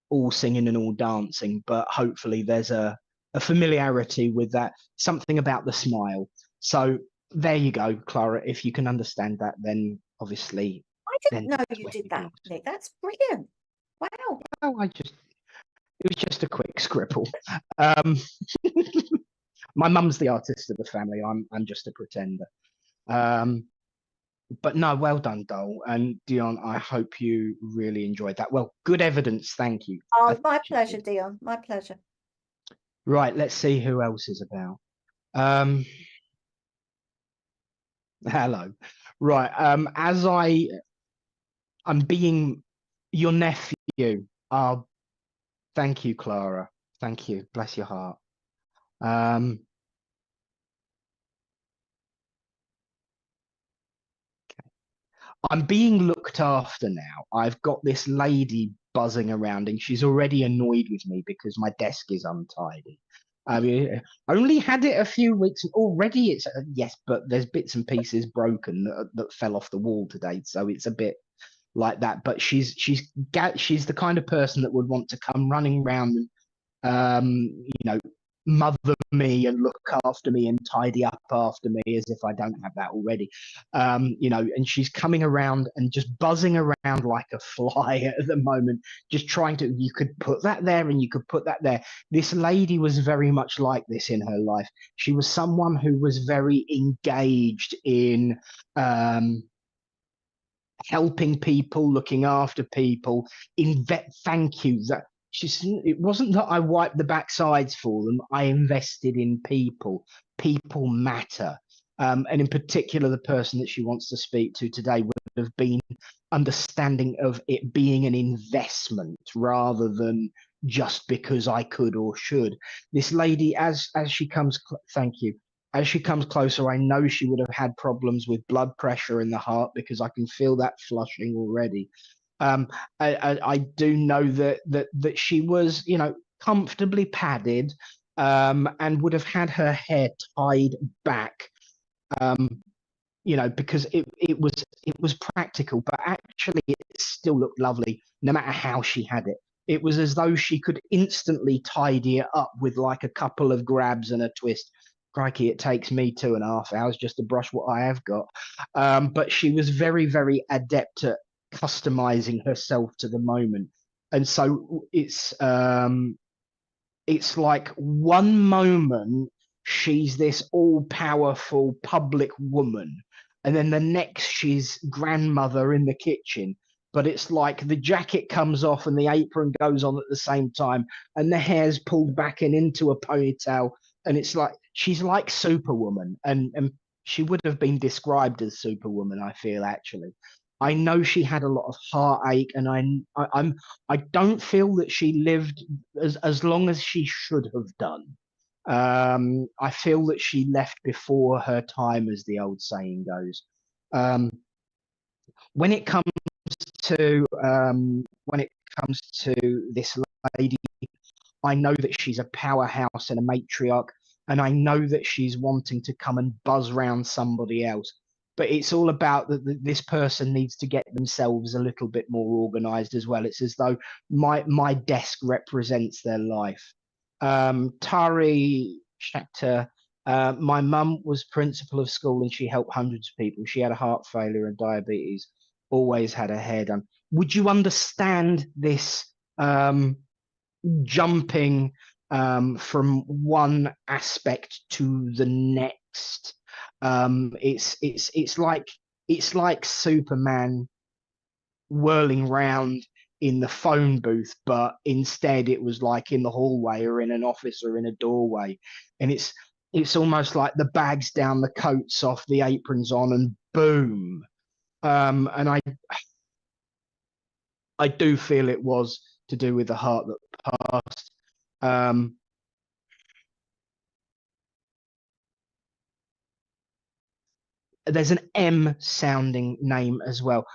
all singing and all dancing, but hopefully there's a familiarity with that, something about the smile. So there you go, Clara. If you can understand that, then obviously. I didn't know you did that, Nick. That's brilliant. Wow. Oh, it was just a quick scribble. My mum's the artist of the family. I'm just a pretender. But no, well done, Dole. And Dion, I hope you really enjoyed that. Well, good evidence. Thank you. Oh, my pleasure, Dion. My pleasure. Right, let's see who else is about. Hello. Right, as I'm being your nephew. Thank you, Clara. Thank you. Bless your heart. I'm being looked after now. I've got this lady buzzing around, and she's already annoyed with me because my desk is untidy. I mean, I only had it a few weeks already. It's yes, but there's bits and pieces broken that fell off the wall today, so it's a bit like that. But she's the kind of person that would want to come running around and you know, mother me and look after me and tidy up after me as if I don't have that already. You know, and she's coming around and just buzzing around like a fly at the moment, just trying to, you could put that there and you could put that there. This lady was very much like this in her life. She was someone who was very engaged in helping people, looking after people, thank you. It wasn't that I wiped the backsides for them. I invested in people. People matter. And in particular, the person that she wants to speak to today would have been understanding of it being an investment rather than just because I could or should. This lady, as she comes, thank you, as she comes closer, I know she would have had problems with blood pressure in the heart because I can feel that flushing already. I do know that she was, you know, comfortably padded, and would have had her hair tied back, you know, because it was practical, but actually it still looked lovely no matter how she had it. It was as though she could instantly tidy it up with like a couple of grabs and a twist. Crikey, it takes me 2.5 hours just to brush what I have got. But she was very, very adept at customizing herself to the moment. And so it's like one moment she's this all-powerful public woman, and then the next she's grandmother in the kitchen. But it's like the jacket comes off and the apron goes on at the same time, and the hair's pulled back and into a ponytail, and it's like she's like Superwoman, and she would have been described as Superwoman, I feel, actually. I know she had a lot of heartache, and I don't feel that she lived as long as she should have done. I feel that she left before her time, as the old saying goes. When it comes to this lady, I know that she's a powerhouse and a matriarch, and I know that she's wanting to come and buzz round somebody else. But it's all about that this person needs to get themselves a little bit more organized as well. It's as though my desk represents their life. Tari Shakhtar, my mum was principal of school and she helped hundreds of people. She had a heart failure and diabetes, always had her hair done. Would you understand this jumping from one aspect to the next? It's like Superman whirling round in the phone booth, but instead it was like in the hallway or in an office or in a doorway, and it's almost like the bags down, the coats off, the aprons on, and boom. And I do feel it was to do with the heart that passed. There's an M sounding name as well.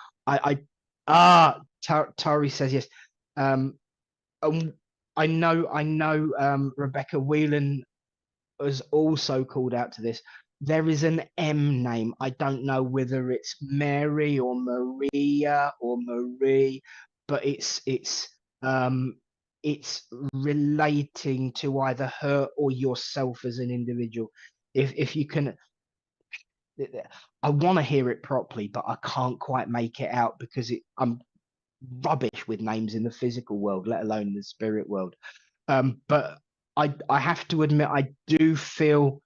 Tari says yes. I know Rebecca Whelan was also called out to this. There is an M name. I don't know whether it's Mary or Maria or Marie, but it's relating to either her or yourself as an individual. If you can, I want to hear it properly, but I can't quite make it out because I'm rubbish with names in the physical world, let alone the spirit world. But I have to admit, I do feel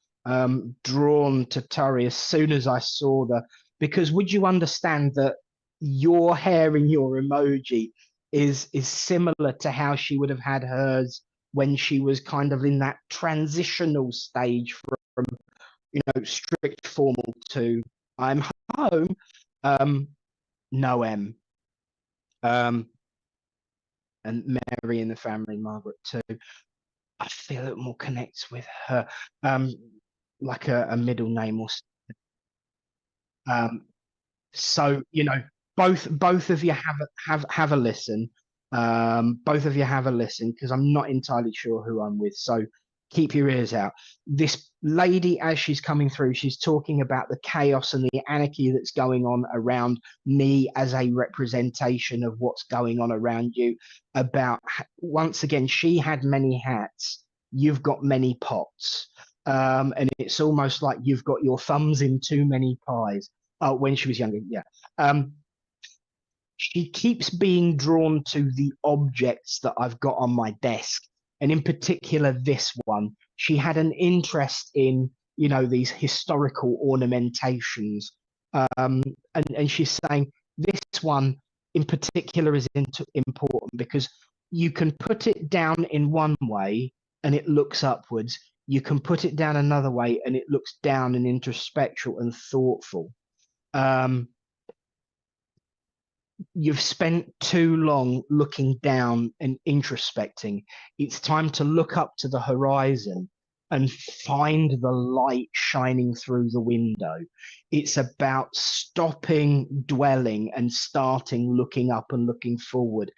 drawn to Tari as soon as I saw because would you understand that your hair in your emoji is similar to how she would have had hers when she was kind of in that transitional stage from strict formal to I'm home, no M. And Mary in the family, Margaret too. I feel it more connects with her, like a middle name or so both of you have a listen. Both of you have a listen because I'm not entirely sure who I'm with. So keep your ears out. This lady, as she's coming through, she's talking about the chaos and the anarchy that's going on around me as a representation of what's going on around you. About, once again, she had many hats. You've got many pots. And it's almost like you've got your thumbs in too many pies. Oh, when she was younger, yeah. She keeps being drawn to the objects that I've got on my desk. And in particular, this one, she had an interest in, these historical ornamentations. And she's saying this one in particular is important because you can put it down in one way and it looks upwards. You can put it down another way and it looks down and introspectual and thoughtful. you've spent too long looking down and introspecting. It's time to look up to the horizon and find the light shining through the window. It's about stopping dwelling and starting looking up and looking forward.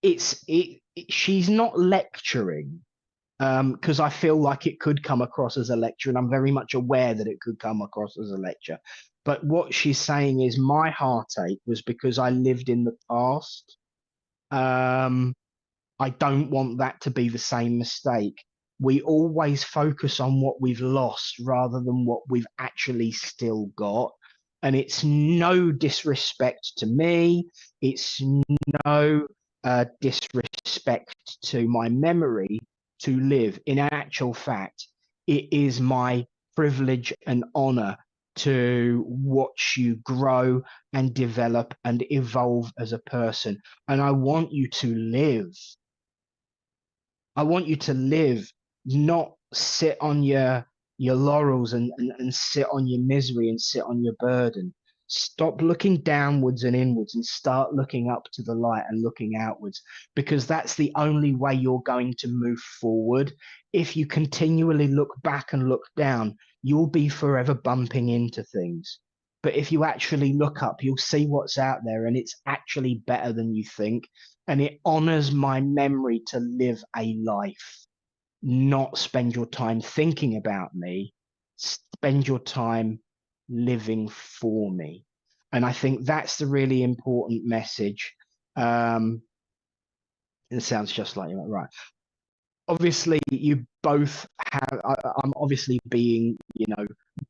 She's not lecturing, because I feel like it could come across as a lecture, and I'm very much aware that it could come across as a lecture. But what she's saying is my heartache was because I lived in the past. I don't want that to be the same mistake. We always focus on what we've lost rather than what we've actually still got. And it's no disrespect to me. It's no disrespect to my memory to live. In actual fact, it is my privilege and honor to watch you grow and develop and evolve as a person. And I want you to live. I want you to live, not sit on your laurels and sit on your misery and sit on your burden. Stop looking downwards and inwards and start looking up to the light and looking outwards, because that's the only way you're going to move forward. If you continually look back and look down, you'll be forever bumping into things. But if you actually look up, you'll see what's out there, and it's actually better than you think. And it honors my memory to live a life, not spend your time thinking about me, spend your time living for me. And I think that's the really important message. It sounds just like you, right? Obviously, you both have, I'm obviously being,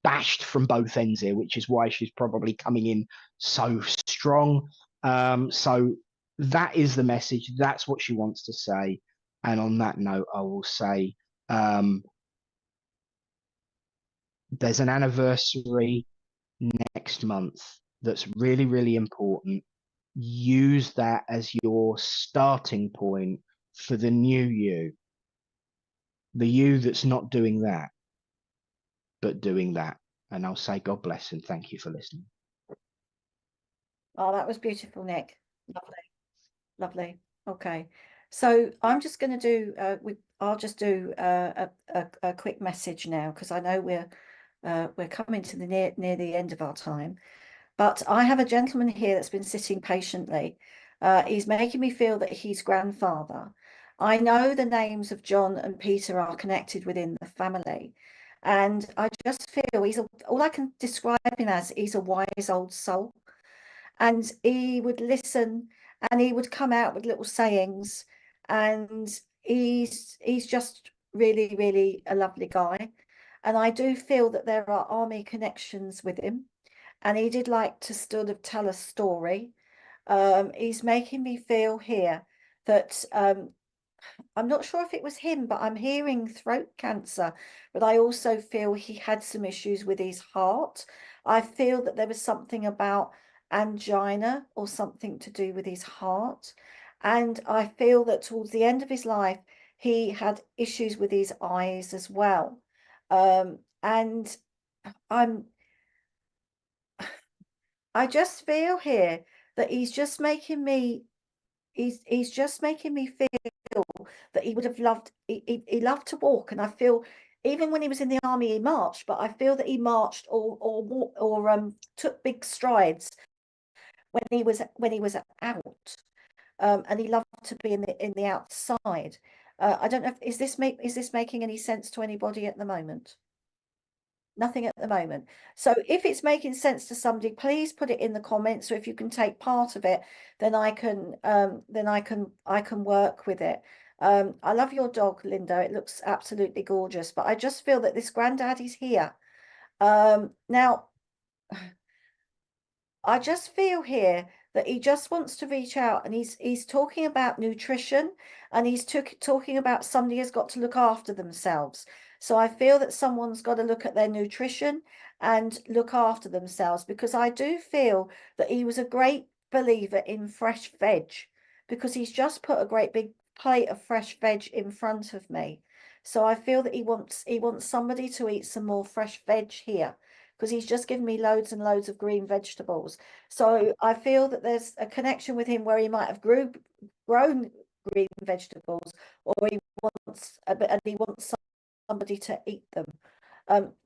bashed from both ends here, which is why she's probably coming in so strong. So that is the message. That's what she wants to say. And on that note, I will say there's an anniversary next month that's really, really important. Use that as your starting point for the new you. The you that's not doing that, but doing that. And I'll say God bless and thank you for listening. Oh, that was beautiful, Nick. Lovely. Lovely. Okay. So I'm just going to do, I'll just do a quick message now, because I know we're coming to the near the end of our time. But I have a gentleman here that's been sitting patiently. He's making me feel that he's grandfather. I know the names of John and Peter are connected within the family. And I just feel all I can describe him as, he's a wise old soul. And he would listen, and he would come out with little sayings. And he's just really, really a lovely guy. And I do feel that there are army connections with him. And he did like to sort of tell a story. He's making me feel here that I'm not sure if it was him, but I'm hearing throat cancer. But I also feel he had some issues with his heart. I feel that there was something about angina or something to do with his heart. And I feel that towards the end of his life, he had issues with his eyes as well. And I just feel here that he's just making me just making me feel that he would have loved he loved to walk. And I feel even when he was in the army he marched, but I feel that he marched or took big strides when he was out, and he loved to be in the outside. I don't know if is this making any sense to anybody at the moment? Nothing at the moment. So if it's making sense to somebody, please put it in the comments. So if you can take part of it, then I can work with it. I love your dog, Linda. It looks absolutely gorgeous. But I just feel that this granddaddy's here. Now, I just feel here that he just wants to reach out, and he's talking about nutrition, and he's talking about somebody has got to look after themselves. So I feel that someone's got to look at their nutrition and look after themselves, because I do feel that he was a great believer in fresh veg, because he's just put a great big plate of fresh veg in front of me. So I feel that he wants somebody to eat some more fresh veg here, because he's just given me loads and loads of green vegetables. So I feel that there's a connection with him where he might have grown green vegetables, or he wants and he wants somebody to eat them.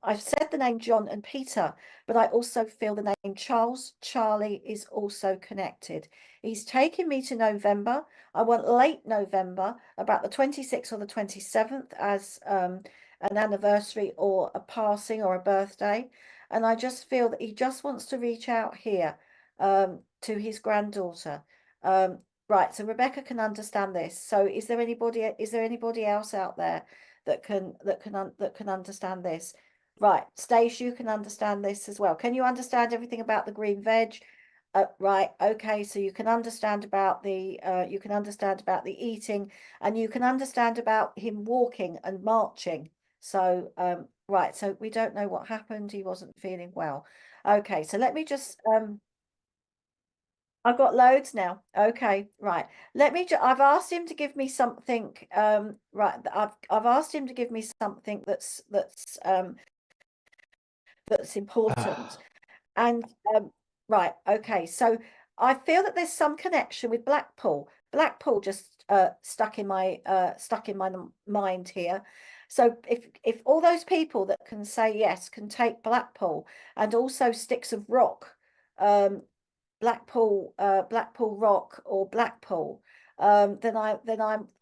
I've said the name John and Peter, but I also feel the name Charles, Charlie is also connected. He's taking me to November. I want late November, about the 26th or the 27th, as an anniversary or a passing or a birthday. And I just feel that he just wants to reach out here to his granddaughter. Right, so Rebecca can understand this. So is there anybody else out there that can understand this? Right, Stace, you can understand this as well. Can you understand everything about the green veg? Right, okay, so you can understand about the eating, and you can understand about him walking and marching. So right, so we don't know what happened. He wasn't feeling well. Okay, so let me just I've got loads now. Okay, right. I've asked him to give me something. Right. I've asked him to give me something that's important. And right. Okay. So I feel that there's some connection with Blackpool. Blackpool just stuck in my mind here. So if all those people that can say yes can take Blackpool and also sticks of rock, Blackpool Rock or Blackpool, then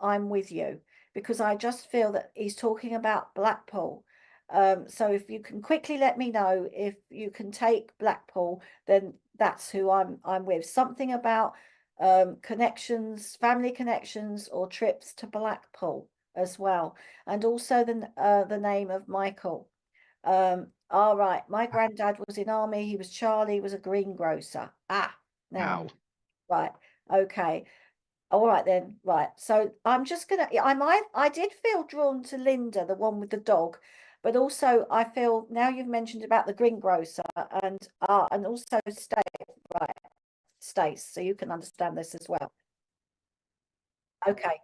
I'm with you, because I just feel that he's talking about Blackpool. So if you can quickly let me know if you can take Blackpool, then that's who I'm with. Something about connections, family connections, or trips to Blackpool as well, and also the name of Michael. All right, my granddad was in army. He was Charlie, was a greengrocer. Now, right, okay. All right then, right. So I'm just gonna. I did feel drawn to Linda, the one with the dog, but also I feel now you've mentioned about the greengrocer and also Stace, so you can understand this as well. Okay.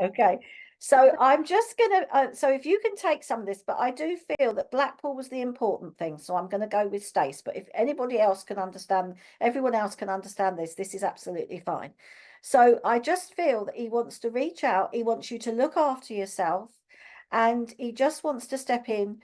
Okay. So I'm just gonna, so if you can take some of this, but I do feel that Blackpool was the important thing. So I'm going to go with Stace, but if anybody else can understand, everyone else can understand this is absolutely fine. So I just feel that he wants to reach out. He wants you to look after yourself, and he just wants to step in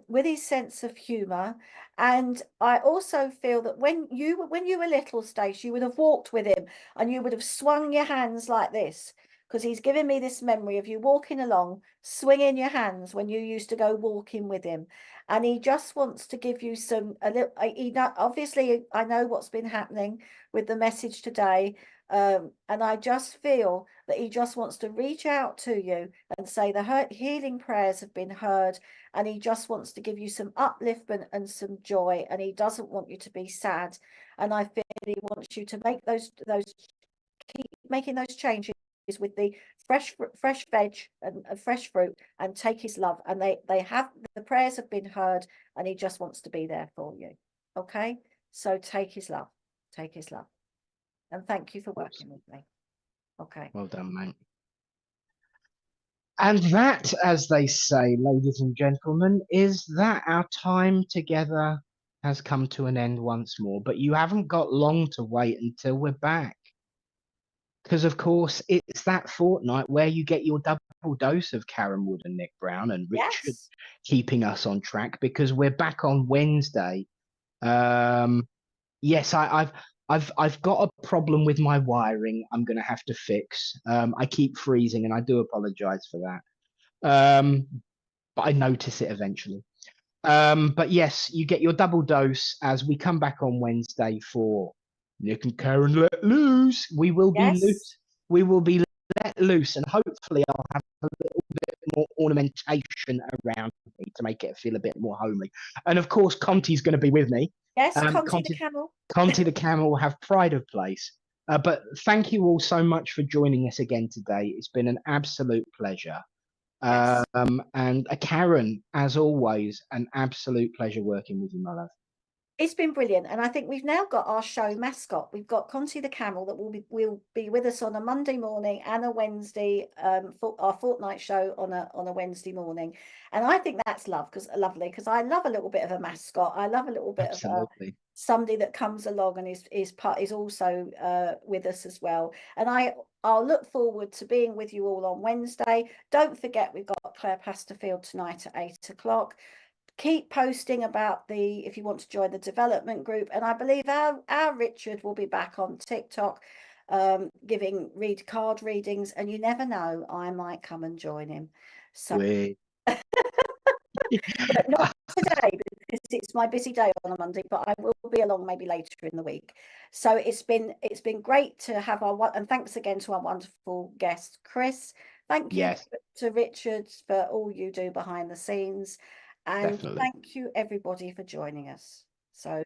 with his sense of humor. And I also feel that when you were little, Stace, you would have walked with him and you would have swung your hands like this, because he's given me this memory of you walking along, swinging your hands when you used to go walking with him. And he just wants to give you obviously, I know what's been happening with the message today. And I just feel that he just wants to reach out to you and say the healing prayers have been heard. And he just wants to give you some upliftment and some joy. And he doesn't want you to be sad. And I feel he wants you to make keep making those changes with the fresh veg and fresh fruit, and take his love. And the prayers have been heard, and he just wants to be there for you. Okay, so take his love, and thank you for working with me. Okay, well done, mate. And that, as they say, ladies and gentlemen, is that our time together has come to an end once more. But you haven't got long to wait until we're back, because of course it's that fortnight where you get your double dose of Karen Wood and Nick Brown and Richard keeping us on track, because we're back on Wednesday. Yes, I've got a problem with my wiring. I'm going to have to fix. I keep freezing, and I do apologize for that. But I notice it eventually. But yes, you get your double dose as we come back on Wednesday for Nick and Karen Let Loose. We will be loose. We will be let loose, and hopefully I'll have a little bit more ornamentation around me to make it feel a bit more homely. And of course, Conti's going to be with me. Yes, Conti the camel. Conti the camel will have pride of place. But thank you all so much for joining us again today. It's been an absolute pleasure. Yes. And Karen, as always, an absolute pleasure working with you, my love. It's been brilliant, and I think we've now got our show mascot. We've got Conti the camel that will be with us on a Monday morning and a Wednesday, for our fortnight show on a Wednesday morning. And I think that's lovely because I love a little bit of a mascot. I love a little bit of Absolutely. somebody that comes along and is also with us as well. And I'll look forward to being with you all on Wednesday. Don't forget, we've got Claire Pasterfield tonight at 8 o'clock. Keep posting about if you want to join the development group, and I believe our Richard will be back on TikTok giving card readings, and you never know, I might come and join him. So but not today because it's my busy day on a Monday, but I will be along maybe later in the week. So it's been great to have and thanks again to our wonderful guest Chris. Thank you Yes, to Richard for all you do behind the scenes. And definitely. thank you everybody for joining us. So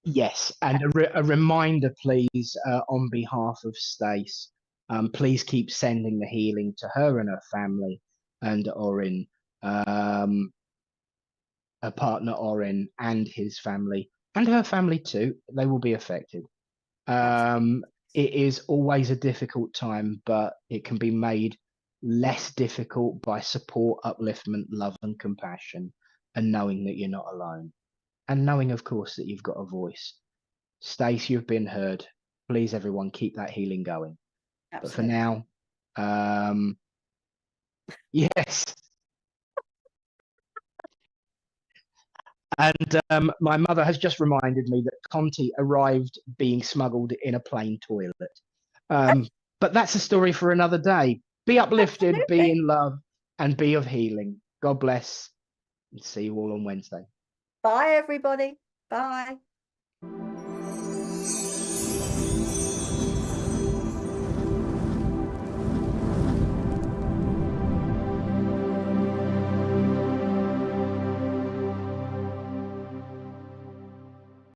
Yes, and a reminder, please, on behalf of Stace, please keep sending the healing to her and her family, and Orin, her partner Orin, and his family, and her family too. They will be affected. It is always a difficult time, but it can be made less difficult by support, upliftment, love, and compassion, and knowing that you're not alone, and knowing, of course, that you've got a voice. Stace, you've been heard. Please, everyone, keep that healing going. absolutely. But for now, yes. And my mother has just reminded me that Conti arrived being smuggled in a plain toilet. But that's a story for another day. Be uplifted, be Absolutely. in love, and be of healing. God bless, and see you all on Wednesday. Bye everybody. Bye.